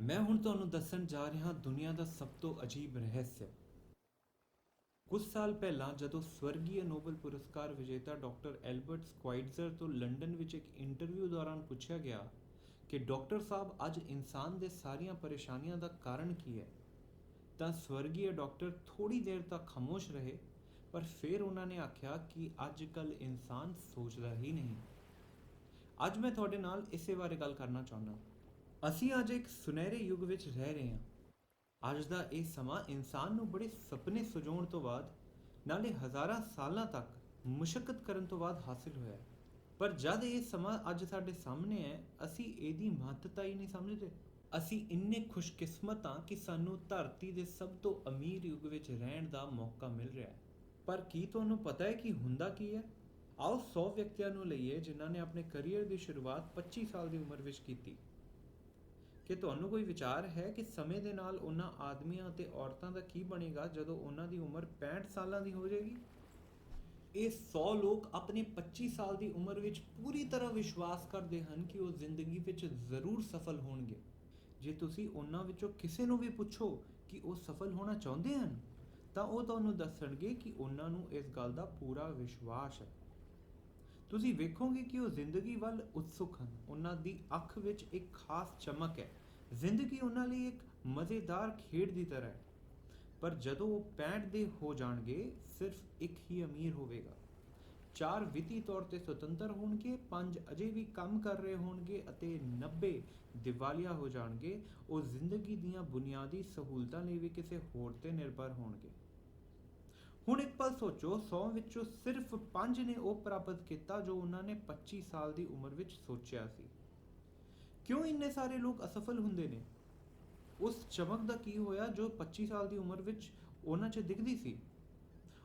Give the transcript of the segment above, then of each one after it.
ਮੈਂ ਹੁਣ ਤੁਹਾਨੂੰ ਦੱਸਣ ਜਾ ਰਿਹਾ ਦੁਨੀਆ ਦਾ ਸਭ ਤੋਂ ਅਜੀਬ ਰਹੱਸ। ਕੁਝ ਸਾਲ ਪਹਿਲਾਂ ਜਦੋਂ ਸਵਰਗੀ ਨੋਬਲ ਪੁਰਸਕਾਰ ਵਿਜੇਤਾ ਡਾਕਟਰ ਐਲਬਰਟ ਸਕਵਾਈਟਜ਼ਰ ਤੋਂ ਲੰਡਨ ਵਿੱਚ ਇੱਕ ਇੰਟਰਵਿਊ ਦੌਰਾਨ ਪੁੱਛਿਆ ਗਿਆ ਕਿ ਡਾਕਟਰ ਸਾਹਿਬ ਅੱਜ ਇਨਸਾਨ ਦੇ ਸਾਰੀਆਂ ਪਰੇਸ਼ਾਨੀਆਂ ਦਾ ਕਾਰਨ ਕੀ ਹੈ, ਤਾਂ ਸਵਰਗੀ ਡਾਕਟਰ ਥੋੜੀ ਦੇਰ ਤੱਕ ਖਾਮੋਸ਼ ਰਹੇ, ਪਰ ਫਿਰ ਉਹਨਾਂ ਨੇ ਆਖਿਆ ਕਿ ਅੱਜ ਕੱਲ੍ਹ ਇਨਸਾਨ ਸੋਚਦਾ ਹੀ ਨਹੀਂ। ਅੱਜ ਮੈਂ ਤੁਹਾਡੇ ਨਾਲ ਇਸੇ ਬਾਰੇ ਗੱਲ ਕਰਨਾ ਚਾਹੁੰਦਾ। ਅਸੀਂ ਅੱਜ ਇੱਕ ਸੁਨਹਿਰੇ ਯੁੱਗ ਵਿੱਚ ਰਹਿ ਰਹੇ ਹਾਂ। ਅੱਜ ਦਾ ਇਹ ਸਮਾਂ ਇਨਸਾਨ ਨੂੰ ਬੜੇ ਸੁਪਨੇ ਸਜਾਉਣ ਤੋਂ ਬਾਅਦ, ਨਾਲੇ ਹਜ਼ਾਰਾਂ ਸਾਲਾਂ ਤੱਕ ਮੁਸ਼ੱਕਤ ਕਰਨ ਤੋਂ ਬਾਅਦ ਹਾਸਿਲ ਹੋਇਆ ਹੈ। ਪਰ ਜਦ ਇਹ ਸਮਾਂ ਅੱਜ ਸਾਡੇ ਸਾਹਮਣੇ ਹੈ, ਅਸੀਂ ਇਹਦੀ ਮਹੱਤਤਾ ਹੀ ਨਹੀਂ ਸਮਝਦੇ। ਅਸੀਂ ਇੰਨੇ ਖੁਸ਼ਕਿਸਮਤ ਹਾਂ ਕਿ ਸਾਨੂੰ ਧਰਤੀ ਦੇ ਸਭ ਤੋਂ ਅਮੀਰ ਯੁੱਗ ਵਿੱਚ ਰਹਿਣ ਦਾ ਮੌਕਾ ਮਿਲ ਰਿਹਾ ਹੈ। ਪਰ ਕੀ ਤੁਹਾਨੂੰ ਪਤਾ ਹੈ ਕਿ ਹੁੰਦਾ ਕੀ ਹੈ? ਆਓ 100 ਵਿਅਕਤੀਆਂ ਨੂੰ ਲਈਏ ਜਿਨ੍ਹਾਂ ਨੇ ਆਪਣੇ ਕਰੀਅਰ ਦੀ ਸ਼ੁਰੂਆਤ 25 ਸਾਲ ਦੀ ਉਮਰ ਵਿੱਚ ਕੀਤੀ। ਕਿ ਤੁਹਾਨੂੰ ਕੋਈ ਵਿਚਾਰ ਹੈ ਕਿ ਸਮੇਂ ਦੇ ਨਾਲ ਉਹਨਾਂ ਆਦਮੀਆਂ ਅਤੇ ਔਰਤਾਂ ਦਾ ਕੀ ਬਣੇਗਾ ਜਦੋਂ ਉਹਨਾਂ ਦੀ ਉਮਰ 65 ਸਾਲਾਂ ਦੀ ਹੋ ਜਾਏਗੀ? ਇਹ 100 ਲੋਕ ਆਪਣੇ 25 ਸਾਲ ਦੀ ਉਮਰ ਵਿੱਚ ਪੂਰੀ ਤਰ੍ਹਾਂ ਵਿਸ਼ਵਾਸ ਕਰਦੇ ਹਨ ਕਿ ਉਹ ਜ਼ਿੰਦਗੀ ਵਿੱਚ ਜ਼ਰੂਰ ਸਫਲ ਹੋਣਗੇ। ਜੇ ਤੁਸੀਂ ਉਹਨਾਂ ਵਿੱਚੋਂ ਕਿਸੇ ਨੂੰ ਵੀ ਪੁੱਛੋ ਕਿ ਉਹ ਸਫਲ ਹੋਣਾ ਚਾਹੁੰਦੇ ਹਨ, ਤਾਂ ਉਹ ਤੁਹਾਨੂੰ ਦੱਸਣਗੇ ਕਿ ਉਹਨਾਂ ਨੂੰ ਇਸ ਗੱਲ ਦਾ ਪੂਰਾ ਵਿਸ਼ਵਾਸ ਹੈ। ਤੁਸੀਂ ਵੇਖੋਗੇ ਕਿ ਉਹ ਜ਼ਿੰਦਗੀ ਵੱਲ ਉਤਸੁਕ ਹਨ। ਉਹਨਾਂ ਦੀ ਅੱਖ ਵਿੱਚ ਇੱਕ ਖਾਸ ਚਮਕ ਹੈ। ਜ਼ਿੰਦਗੀ ਉਹਨਾਂ ਲਈ ਇੱਕ ਮਜ਼ੇਦਾਰ ਖੇਡ ਦੀ ਤਰ੍ਹਾਂ ਹੈ। ਪਰ ਜਦੋਂ ਉਹ 65 ਦੇ ਹੋ ਜਾਣਗੇ, ਸਿਰਫ ਇੱਕ ਹੀ ਅਮੀਰ ਹੋਵੇਗਾ। 4 ਵਿੱਤੀ ਤੌਰ ਤੇ ਸੁਤੰਤਰ ਹੋਣਗੇ, 5 ਅਜੇ ਵੀ ਕੰਮ ਕਰ ਰਹੇ ਹੋਣਗੇ ਅਤੇ 90 ਦਿਵਾਲੀਆ ਹੋ ਜਾਣਗੇ। ਉਹ ਜ਼ਿੰਦਗੀ ਦੀਆਂ ਬੁਨਿਆਦੀ ਸਹੂਲਤਾਂ ਲਈ ਵੀ ਕਿਸੇ ਹੋਰ ਤੇ ਨਿਰਭਰ ਹੋਣਗੇ। ਹੁਣ ਇੱਕ ਪਲ ਸੋਚੋ, 100 ਵਿੱਚੋਂ ਸਿਰਫ 5 ਨੇ ਉਹ ਪ੍ਰਾਪਤ ਕੀਤਾ ਜੋ ਉਹਨਾਂ ਨੇ 25 ਸਾਲ ਦੀ ਉਮਰ ਵਿੱਚ ਸੋਚਿਆ ਸੀ। ਕਿਉਂ ਇੰਨੇ ਸਾਰੇ ਲੋਕ ਅਸਫਲ ਹੁੰਦੇ ਨੇ? ਉਸ ਚਮਕ ਦਾ ਕੀ ਹੋਇਆ ਜੋ 25 ਸਾਲ ਦੀ ਉਮਰ ਵਿੱਚ ਉਹਨਾਂ 'ਚ ਦਿਖਦੀ ਸੀ?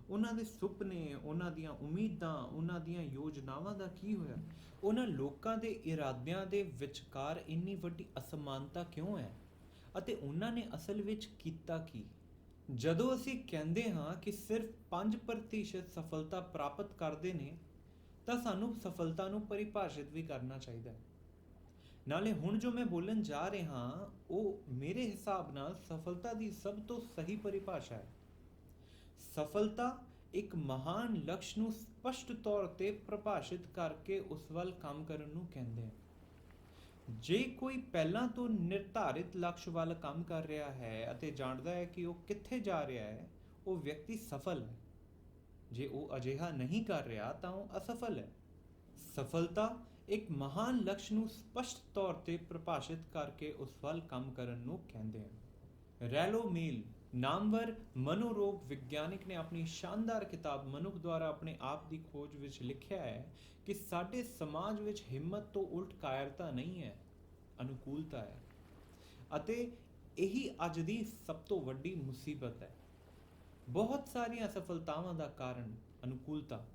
ਉਹਨਾਂ ਦੇ ਸੁਪਨੇ, ਉਹਨਾਂ ਦੀਆਂ ਉਮੀਦਾਂ, ਉਹਨਾਂ ਦੀਆਂ ਯੋਜਨਾਵਾਂ ਦਾ ਕੀ ਹੋਇਆ? ਉਹਨਾਂ ਲੋਕਾਂ ਦੇ ਇਰਾਦਿਆਂ ਦੇ ਵਿਚਕਾਰ ਇੰਨੀ ਵੱਡੀ ਅਸਮਾਨਤਾ ਕਿਉਂ ਹੈ? ਅਤੇ ਉਹਨਾਂ ਨੇ ਅਸਲ ਵਿੱਚ ਕੀਤਾ ਕੀ? ਜਦੋਂ ਅਸੀਂ ਕਹਿੰਦੇ ਹਾਂ ਕਿ ਸਿਰਫ 5% ਸਫਲਤਾ ਪ੍ਰਾਪਤ ਕਰਦੇ ਨੇ, ਤਾਂ ਸਾਨੂੰ ਸਫਲਤਾ ਨੂੰ ਪਰਿਭਾਸ਼ਿਤ ਵੀ ਕਰਨਾ ਚਾਹੀਦਾ ਹੈ। ਨਾਲੇ ਹੁਣ ਜੋ ਮੈਂ ਬੋਲਣ ਜਾ ਰਿਹਾ ਹਾਂ, ਉਹ ਮੇਰੇ ਹਿਸਾਬ ਨਾਲ ਸਫਲਤਾ ਦੀ ਸਭ ਤੋਂ ਸਹੀ ਪਰਿਭਾਸ਼ਾ ਹੈ। ਸਫਲਤਾ ਇੱਕ ਮਹਾਨ ਲਕਸ਼ ਨੂੰ ਸਪਸ਼ਟ ਤੌਰ ਤੇ ਪਰਿਭਾਸ਼ਿਤ ਕਰਕੇ ਉਸ ਵੱਲ ਕੰਮ ਕਰਨ ਨੂੰ ਕਹਿੰਦੇ ਹਨ। ਜੇ ਕੋਈ ਪਹਿਲਾਂ ਤੋਂ ਨਿਰਧਾਰਿਤ ਲਕਸ਼ ਵੱਲ ਕੰਮ ਕਰ ਰਿਹਾ ਹੈ ਅਤੇ ਜਾਣਦਾ ਹੈ ਕਿ ਉਹ ਕਿੱਥੇ ਜਾ ਰਿਹਾ ਹੈ, ਉਹ ਵਿਅਕਤੀ ਸਫਲ ਹੈ। ਜੇ ਉਹ ਅਜਿਹਾ ਨਹੀਂ ਕਰ ਰਿਹਾ ਤਾਂ ਉਹ ਅਸਫਲ ਹੈ। ਸਫਲਤਾ ਇੱਕ ਮਹਾਨ ਲਕਸ਼ ਨੂੰ ਸਪਸ਼ਟ ਤੌਰ ਤੇ ਪਰਿਭਾਸ਼ਿਤ ਕਰਕੇ ਉਸ ਵੱਲ ਕੰਮ ਕਰਨ ਨੂੰ ਕਹਿੰਦੇ ਹਨ। ਰੈਲੋ ਮੇਲ ਨਾਮਵਰ ਮਨੋਰੋਗ ਵਿਗਿਆਨਿਕ ਨੇ ਆਪਣੀ ਸ਼ਾਨਦਾਰ ਕਿਤਾਬ ਮਨੁੱਖ ਦੁਆਰਾ ਆਪਣੇ ਆਪ ਦੀ ਖੋਜ ਵਿੱਚ ਲਿਖਿਆ ਹੈ ਕਿ ਸਾਡੇ ਸਮਾਜ ਵਿੱਚ ਹਿੰਮਤ ਤੋਂ ਉਲਟ ਕਾਇਰਤਾ ਨਹੀਂ ਹੈ, ਅਨੁਕੂਲਤਾ ਹੈ। ਅਤੇ ਇਹੀ ਅੱਜ ਦੀ ਸਭ ਤੋਂ ਵੱਡੀ ਮੁਸੀਬਤ ਹੈ। ਬਹੁਤ ਸਾਰੀਆਂ ਅਸਫਲਤਾਵਾਂ ਦਾ ਕਾਰਨ ਅਨੁਕੂਲਤਾ।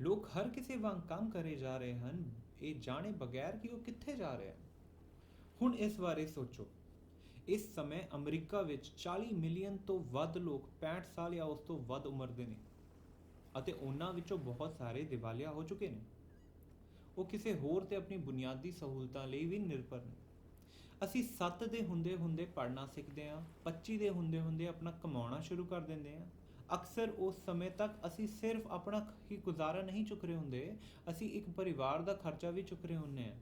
ਲੋਕ ਹਰ ਕਿਸੇ ਵਾਂਗ ਕੰਮ ਕਰੇ ਜਾ ਰਹੇ ਹਨ, ਇਹ ਜਾਣੇ ਬਗੈਰ ਕਿ ਉਹ ਕਿੱਥੇ ਜਾ ਰਿਹਾ ਹੈ। ਹੁਣ ਇਸ ਬਾਰੇ ਸੋਚੋ। ਇਸ ਸਮੇਂ ਅਮਰੀਕਾ ਵਿੱਚ 40 ਮਿਲੀਅਨ ਤੋਂ ਵੱਧ ਲੋਕ 65 ਸਾਲ ਜਾਂ ਉਸ ਤੋਂ ਵੱਧ ਉਮਰ ਦੇ ਨੇ, ਅਤੇ ਉਹਨਾਂ ਵਿੱਚੋਂ ਬਹੁਤ ਸਾਰੇ ਦਿਵਾਲੀਆ ਹੋ ਚੁੱਕੇ ਨੇ। ਉਹ ਕਿਸੇ ਹੋਰ ਤੇ ਆਪਣੀ ਬੁਨਿਆਦੀ ਸਹੂਲਤਾਂ ਲਈ ਵੀ ਨਿਰਭਰ ਨੇ। ਅਸੀਂ 7 ਦੇ ਹੁੰਦੇ ਹੁੰਦੇ ਪੜ੍ਹਨਾ ਸਿੱਖਦੇ ਹਾਂ, 25 ਦੇ ਹੁੰਦੇ ਹੁੰਦੇ ਆਪਣਾ ਕਮਾਉਣਾ ਸ਼ੁਰੂ ਕਰ ਦਿੰਦੇ ਹਾਂ। ਅਕਸਰ ਉਸ ਸਮੇਂ ਤੱਕ ਅਸੀਂ ਸਿਰਫ ਆਪਣਾ ਹੀ ਗੁਜ਼ਾਰਾ ਨਹੀਂ ਚੁੱਕ ਰਹੇ ਹੁੰਦੇ, ਅਸੀਂ ਇੱਕ ਪਰਿਵਾਰ ਦਾ ਖਰਚਾ ਵੀ ਚੁੱਕ ਰਹੇ ਹੁੰਦੇ ਹਾਂ।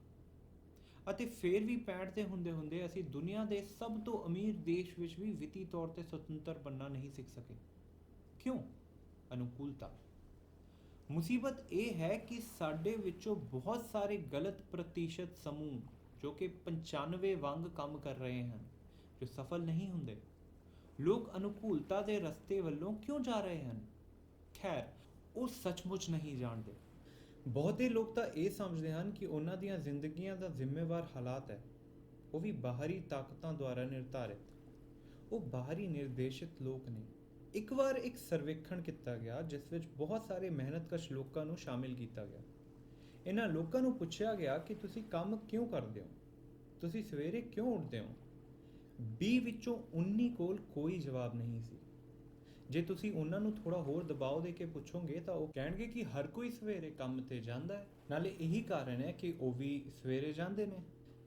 ਅਤੇ ਫਿਰ ਵੀ 65 ਦੇ ਹੁੰਦੇ ਹੁੰਦੇ ਅਸੀਂ ਦੁਨੀਆ ਦੇ ਸਭ ਤੋਂ ਅਮੀਰ ਦੇਸ਼ ਵਿੱਚ ਵੀ ਵਿੱਤੀ ਤੌਰ ਤੇ ਸੁਤੰਤਰ ਬਣਨਾ ਨਹੀਂ ਸਿੱਖ ਸਕੇ। ਕਿਉਂ? ਅਨੁਕੂਲਤਾ। ਮੁਸੀਬਤ ਇਹ ਹੈ ਕਿ ਸਾਡੇ ਵਿੱਚੋਂ ਬਹੁਤ ਸਾਰੇ ਗਲਤ ਪ੍ਰਤੀਸ਼ਤ ਸਮੂਹ ਜੋ ਕਿ 95 ਵਾਂਗ ਕੰਮ ਕਰ ਰਹੇ ਹਨ, ਜੋ ਸਫਲ ਨਹੀਂ ਹੁੰਦੇ। ਲੋਕ ਅਨੁਕੂਲਤਾ ਦੇ ਰਸਤੇ ਵੱਲੋਂ ਕਿਉਂ ਜਾ ਰਹੇ ਹਨ? ਖੈਰ, ਉਹ ਸੱਚਮੁੱਚ ਨਹੀਂ ਜਾਣਦੇ। ਬਹੁਤੇ ਲੋਕ ਤਾਂ ਇਹ ਸਮਝਦੇ ਹਨ ਕਿ ਉਹਨਾਂ ਦੀਆਂ ਜ਼ਿੰਦਗੀਆਂ ਦਾ ਜ਼ਿੰਮੇਵਾਰ ਹਾਲਾਤ ਹੈ, ਉਹ ਵੀ ਬਾਹਰੀ ਤਾਕਤਾਂ ਦੁਆਰਾ ਨਿਰਧਾਰਿਤ। ਉਹ ਬਾਹਰੀ ਨਿਰਦੇਸ਼ਿਤ ਲੋਕ ਨੇ। ਇੱਕ ਵਾਰ ਇੱਕ ਸਰਵੇਖਣ ਕੀਤਾ ਗਿਆ ਜਿਸ ਵਿੱਚ ਬਹੁਤ ਸਾਰੇ ਮਿਹਨਤਕਸ਼ ਲੋਕਾਂ ਨੂੰ ਸ਼ਾਮਿਲ ਕੀਤਾ ਗਿਆ। ਇਹਨਾਂ ਲੋਕਾਂ ਨੂੰ ਪੁੱਛਿਆ ਗਿਆ ਕਿ ਤੁਸੀਂ ਕੰਮ ਕਿਉਂ ਕਰਦੇ ਹੋ, ਤੁਸੀਂ ਸਵੇਰੇ ਕਿਉਂ ਉੱਠਦੇ ਹੋ? 20 ਵਿੱਚੋਂ 19 ਕੋਲ ਕੋਈ ਜਵਾਬ ਨਹੀਂ ਸੀ। ਜੇ ਤੁਸੀਂ ਉਹਨਾਂ ਨੂੰ ਥੋੜਾ ਹੋਰ ਦਬਾਅ ਦੇ ਕੇ ਪੁੱਛੋਗੇ ਤਾਂ ਉਹ ਕਹਿਣਗੇ ਕਿ ਹਰ ਕੋਈ ਸਵੇਰੇ ਕੰਮ ਤੇ ਜਾਂਦਾ ਹੈ, ਨਾਲੇ ਇਹੀ ਕਾਰਨ ਹੈ ਕਿ ਉਹ ਵੀ ਸਵੇਰੇ ਜਾਂਦੇ ਨੇ।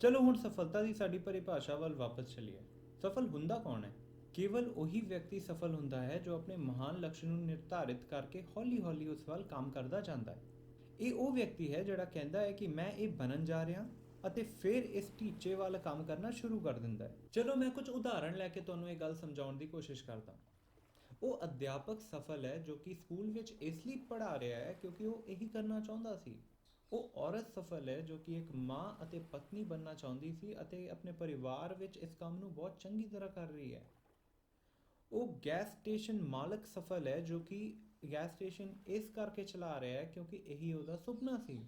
ਚਲੋ ਹੁਣ ਸਫਲਤਾ ਦੀ ਸਾਡੀ ਪਰਿਭਾਸ਼ਾ ਵੱਲ ਵਾਪਸ ਚੱਲੀਏ। ਸਫਲ ਹੁੰਦਾ ਕੌਣ ਹੈ? ਕੇਵਲ ਉਹੀ ਵਿਅਕਤੀ ਸਫਲ ਹੁੰਦਾ ਹੈ ਜੋ ਆਪਣੇ ਮਹਾਨ ਲਕਸ਼ ਨੂੰ ਨਿਰਧਾਰਿਤ ਕਰਕੇ ਹੌਲੀ-ਹੌਲੀ ਉਸ ਵੱਲ ਕੰਮ ਕਰਦਾ ਜਾਂਦਾ ਹੈ। ਇਹ ਉਹ ਵਿਅਕਤੀ ਹੈ ਜਿਹੜਾ ਕਹਿੰਦਾ ਹੈ ਕਿ ਮੈਂ ਇਹ ਬਣਨ ਜਾ ਰਿਹਾ ਅਤੇ ਫਿਰ ਇਸ ਟੀਚੇ ਵੱਲ ਕੰਮ ਕਰਨਾ ਸ਼ੁਰੂ ਕਰ ਦਿੰਦਾ ਹੈ। ਚਲੋ ਮੈਂ ਕੁਝ ਉਦਾਹਰਣ ਲੈ ਕੇ ਤੁਹਾਨੂੰ ਇਹ ਗੱਲ ਸਮਝਾਉਣ ਦੀ ਕੋਸ਼ਿਸ਼ ਕਰਦਾ। ਉਹ ਅਧਿਆਪਕ ਸਫਲ ਹੈ ਜੋ ਕਿ ਸਕੂਲ ਵਿੱਚ ਇਸ ਲਈ ਪੜ੍ਹਾ ਰਿਹਾ ਹੈ ਕਿਉਂਕਿ ਉਹ ਇਹੀ ਕਰਨਾ ਚਾਹੁੰਦਾ ਸੀ। ਉਹ ਔਰਤ ਸਫਲ ਹੈ ਜੋ ਕਿ ਇੱਕ ਮਾਂ ਅਤੇ ਪਤਨੀ ਬਣਨਾ ਚਾਹੁੰਦੀ ਸੀ ਅਤੇ ਆਪਣੇ ਪਰਿਵਾਰ ਵਿੱਚ ਇਸ ਕੰਮ ਨੂੰ ਬਹੁਤ ਚੰਗੀ ਤਰ੍ਹਾਂ ਕਰ ਰਹੀ ਹੈ। ਉਹ ਗੈਸ ਸਟੇਸ਼ਨ ਮਾਲਕ ਸਫਲ ਹੈ ਜੋ ਕਿ ਗੈਸ ਸਟੇਸ਼ਨ ਇਸ ਕਰਕੇ ਚਲਾ ਰਿਹਾ ਹੈ ਕਿਉਂਕਿ ਇਹੀ ਉਹਦਾ ਸੁਪਨਾ ਸੀ।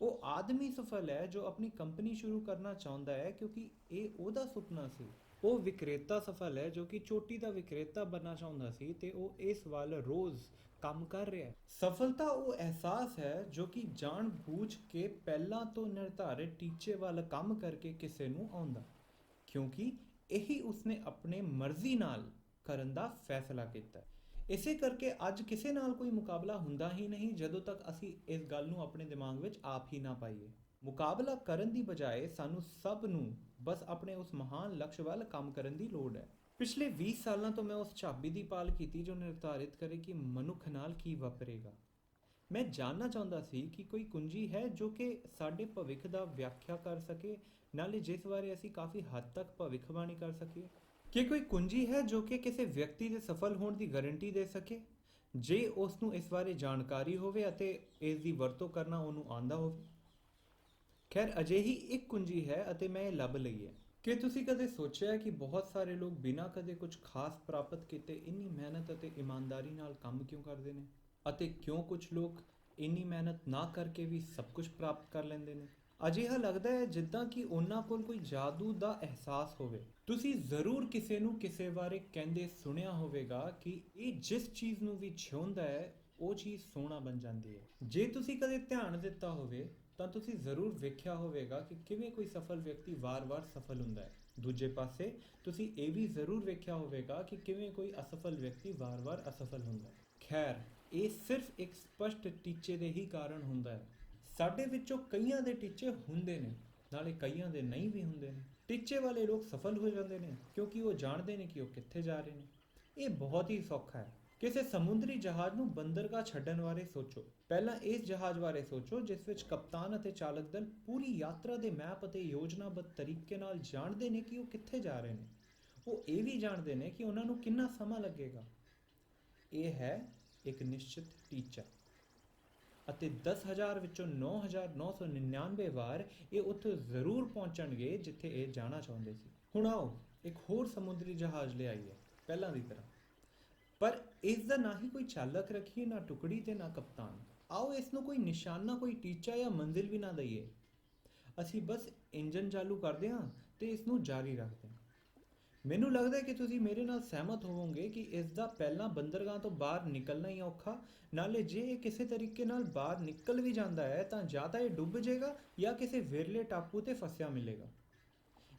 ਉਹ ਆਦਮੀ ਸਫਲ ਹੈ ਜੋ ਆਪਣੀ ਕੰਪਨੀ ਸ਼ੁਰੂ ਕਰਨਾ ਚਾਹੁੰਦਾ ਹੈ ਕਿਉਂਕਿ ਇਹ ਉਹਦਾ ਸੁਪਨਾ ਸੀ। ਉਹ ਵਿਕਰੇਤਾ ਸਫਲ ਹੈ ਜੋ ਕਿ ਚੋਟੀ ਦਾ ਵਿਕਰੇਤਾ ਬਣਨਾ ਚਾਹੁੰਦਾ ਸੀ ਤੇ ਉਹ ਇਸ ਵੱਲ ਰੋਜ਼ ਕੰਮ ਕਰ ਰਿਹਾ ਹੈ। ਸਫਲਤਾ ਉਹ ਅਹਿਸਾਸ ਹੈ ਜੋ ਕਿ ਜਾਣ ਬੂਝ ਕੇ ਪਹਿਲਾਂ ਤੋਂ ਨਿਰਧਾਰਿਤ ਟੀਚੇ ਵੱਲ ਕੰਮ ਕਰਕੇ ਕਿਸੇ ਨੂੰ ਆਉਂਦਾ, ਕਿਉਂਕਿ ਇਹੀ ਉਸਨੇ ਆਪਣੇ ਮਰਜ਼ੀ ਨਾਲ ਕਰਨ ਦਾ ਫੈਸਲਾ ਕੀਤਾ। ਇਸੇ ਕਰਕੇ ਅੱਜ ਕਿਸੇ ਨਾਲ ਕੋਈ ਮੁਕਾਬਲਾ ਹੁੰਦਾ ਹੀ ਨਹੀਂ ਜਦੋਂ ਤੱਕ ਅਸੀਂ ਇਸ ਗੱਲ ਨੂੰ ਆਪਣੇ ਦਿਮਾਗ ਵਿੱਚ ਆਪ ਹੀ ਨਾ ਪਾਈਏ। ਮੁਕਾਬਲਾ ਕਰਨ ਦੀ ਬਜਾਏ ਸਾਨੂੰ ਸਭ ਨੂੰ ਬਸ ਆਪਣੇ ਉਸ ਮਹਾਨ ਲਕਸ਼ ਵੱਲ ਕੰਮ ਕਰਨ ਦੀ ਲੋੜ ਹੈ। ਪਿਛਲੇ 20 ਸਾਲਾਂ ਤੋਂ ਮੈਂ ਉਸ ਚਾਬੀ ਦੀ ਭਾਲ ਕੀਤੀ ਜੋ ਨਿਰਧਾਰਿਤ ਕਰੇ ਕਿ ਮਨੁੱਖ ਨਾਲ ਕੀ ਵਾਪਰੇਗਾ। ਮੈਂ ਜਾਣਨਾ ਚਾਹੁੰਦਾ ਸੀ ਕਿ ਕੋਈ ਕੁੰਜੀ ਹੈ ਜੋ ਕਿ ਸਾਡੇ ਭਵਿੱਖ ਦਾ ਵਿਆਖਿਆ ਕਰ ਸਕੇ, ਨਾਲੇ ਜਿਸ ਬਾਰੇ ਅਸੀਂ ਕਾਫੀ ਹੱਦ ਤੱਕ ਭਵਿੱਖਬਾਣੀ ਕਰ ਸਕੀਏ। ਕਿ ਕੋਈ ਕੁੰਜੀ ਹੈ ਜੋ ਕਿ ਕਿਸੇ ਵਿਅਕਤੀ ਦੇ ਸਫਲ ਹੋਣ ਦੀ ਗਾਰੰਟੀ ਦੇ ਸਕੇ ਜੇ ਉਸ ਨੂੰ ਇਸ ਬਾਰੇ ਜਾਣਕਾਰੀ ਹੋਵੇ ਅਤੇ ਇਸ ਦੀ ਵਰਤੋਂ ਕਰਨਾ ਉਹਨੂੰ ਆਉਂਦਾ ਹੋਵੇ। ਖੈਰ ਅਜਿਹੀ ਇੱਕ ਕੁੰਜੀ ਹੈ ਅਤੇ ਮੈਂ ਇਹ ਲੱਭ ਲਈ ਹੈ। ਕਿ ਤੁਸੀਂ ਕਦੇ ਸੋਚਿਆ ਕਿ ਬਹੁਤ ਸਾਰੇ ਲੋਕ ਬਿਨਾਂ ਕਦੇ ਕੁਝ ਖਾਸ ਪ੍ਰਾਪਤ ਕੀਤੇ ਇੰਨੀ ਮਿਹਨਤ ਅਤੇ ਇਮਾਨਦਾਰੀ ਨਾਲ ਕੰਮ ਕਿਉਂ ਕਰਦੇ ਨੇ, ਅਤੇ ਕਿਉਂ ਕੁਝ ਲੋਕ ਇੰਨੀ ਮਿਹਨਤ ਨਾ ਕਰਕੇ ਵੀ ਸਭ ਕੁਝ ਪ੍ਰਾਪਤ ਕਰ ਲੈਂਦੇ ਨੇ? ਅਜਿਹਾ ਲੱਗਦਾ ਹੈ ਜਿੱਦਾਂ ਕਿ ਉਹਨਾਂ ਕੋਲ ਕੋਈ ਜਾਦੂ ਦਾ ਅਹਿਸਾਸ ਹੋਵੇ। ਤੁਸੀਂ ਜ਼ਰੂਰ ਕਿਸੇ ਨੂੰ ਕਿਸੇ ਬਾਰੇ ਕਹਿੰਦੇ ਸੁਣਿਆ ਹੋਵੇਗਾ ਕਿ ਇਹ ਜਿਸ ਚੀਜ਼ ਨੂੰ ਵੀ ਛੂਹੰਦਾ ਹੈ ਉਹ ਚੀਜ਼ ਸੋਨਾ ਬਣ ਜਾਂਦੀ ਹੈ। ਜੇ ਤੁਸੀਂ ਕਦੇ ਧਿਆਨ ਦਿੱਤਾ ਹੋਵੇ ਤਾਂ ਤੁਸੀਂ ਜ਼ਰੂਰ ਵੇਖਿਆ ਹੋਵੇਗਾ ਕਿ ਕਿਵੇਂ ਕੋਈ ਸਫਲ ਵਿਅਕਤੀ ਵਾਰ-ਵਾਰ ਸਫਲ ਹੁੰਦਾ ਹੈ। ਦੂਜੇ ਪਾਸੇ ਤੁਸੀਂ ਇਹ ਵੀ ਜ਼ਰੂਰ ਵੇਖਿਆ ਹੋਵੇਗਾ ਕਿ ਕਿਵੇਂ ਕੋਈ ਅਸਫਲ ਵਿਅਕਤੀ ਵਾਰ-ਵਾਰ ਅਸਫਲ ਹੁੰਦਾ ਹੈ। ਖੈਰ ਇਹ ਸਿਰਫ ਇੱਕ ਸਪਸ਼ਟ ਟੀਚੇ ਦੇ ਹੀ ਕਾਰਨ ਹੁੰਦਾ ਹੈ। ਸਾਡੇ ਵਿੱਚੋਂ ਕਈਆਂ ਦੇ ਟੀਚੇ ਹੁੰਦੇ ਨੇ, ਨਾਲੇ ਕਈਆਂ ਦੇ ਨਹੀਂ ਵੀ ਹੁੰਦੇ ਨੇ। ਟੀਚੇ ਵਾਲੇ ਲੋਕ ਸਫਲ ਹੋ ਜਾਂਦੇ ਨੇ ਕਿਉਂਕਿ ਉਹ ਜਾਣਦੇ ਨੇ ਕਿ ਉਹ ਕਿੱਥੇ ਜਾ ਰਹੇ ਨੇ। ਇਹ ਬਹੁਤ ਹੀ ਸੌਖਾ ਹੈ। ਕਿਸੇ ਸਮੁੰਦਰੀ ਜਹਾਜ਼ ਨੂੰ ਬੰਦਰਗਾਹ ਛੱਡਣ ਬਾਰੇ ਸੋਚੋ। ਪਹਿਲਾਂ ਇਸ ਜਹਾਜ਼ ਬਾਰੇ ਸੋਚੋ ਜਿਸ ਵਿੱਚ ਕਪਤਾਨ ਅਤੇ ਚਾਲਕ ਦਲ ਪੂਰੀ ਯਾਤਰਾ ਦੇ ਮੈਪ ਅਤੇ ਯੋਜਨਾਬੱਧ ਤਰੀਕੇ ਨਾਲ ਜਾਣਦੇ ਨੇ ਕਿ ਉਹ ਕਿੱਥੇ ਜਾ ਰਹੇ ਨੇ। ਉਹ ਇਹ ਵੀ ਜਾਣਦੇ ਨੇ ਕਿ ਉਹਨਾਂ ਨੂੰ ਕਿੰਨਾ ਸਮਾਂ ਲੱਗੇਗਾ। ਇਹ ਹੈ ਇੱਕ ਨਿਸ਼ਚਿਤ ਟੀਚਾ ਅਤੇ 10,000 ਵਿੱਚੋਂ 9,999 ਵਾਰ ਇਹ ਉੱਥੇ ਜ਼ਰੂਰ ਪਹੁੰਚਣਗੇ ਜਿੱਥੇ ਇਹ ਜਾਣਾ ਚਾਹੁੰਦੇ ਸੀ। ਹੁਣ ਆਓ ਇੱਕ ਹੋਰ ਸਮੁੰਦਰੀ ਜਹਾਜ਼ ਲਿਆਈਏ ਪਹਿਲਾਂ ਦੀ ਤਰ੍ਹਾਂ, ਪਰ ਇਸ ਦਾ ਨਾ ਹੀ ਕੋਈ ਚਾਲਕ ਰੱਖੀਏ, ਨਾ ਟੁਕੜੀ ਤੇ ਨਾ ਕਪਤਾਨ। ਆਓ ਇਸ ਨੂੰ ਕੋਈ ਨਿਸ਼ਾਨਾ, ਕੋਈ ਟੀਚਾ ਜਾਂ ਮੰਜ਼ਿਲ ਵੀ ਨਾ ਦਈਏ। ਅਸੀਂ ਬਸ ਇੰਜਨ ਚਾਲੂ ਕਰਦੇ ਹਾਂ ਤੇ ਇਸ ਨੂੰ ਜਾਰੀ ਰੱਖਦੇ ਹਾਂ। ਮੈਨੂੰ ਲੱਗਦਾ ਹੈ ਕਿ ਤੁਸੀਂ ਮੇਰੇ ਨਾਲ ਸਹਿਮਤ ਹੋਵੋਗੇ ਕਿ ਇਸ ਦਾ ਪਹਿਲਾਂ ਬੰਦਰਗਾਹ ਤੋਂ ਬਾਹਰ ਨਿਕਲਣਾ ਹੀ ਔਖਾ, ਨਾਲੇ ਜੇ ਇਹ ਕਿਸੇ ਤਰੀਕੇ ਨਾਲ ਬਾਹਰ ਨਿਕਲ ਵੀ ਜਾਂਦਾ ਹੈ ਤਾਂ ਜਾਂ ਤਾਂ ਇਹ ਡੁੱਬ ਜਾਏਗਾ ਜਾਂ ਕਿਸੇ ਵਿਰਲੇ ਟਾਪੂ ਤੇ ਫਸਿਆ ਮਿਲੇਗਾ।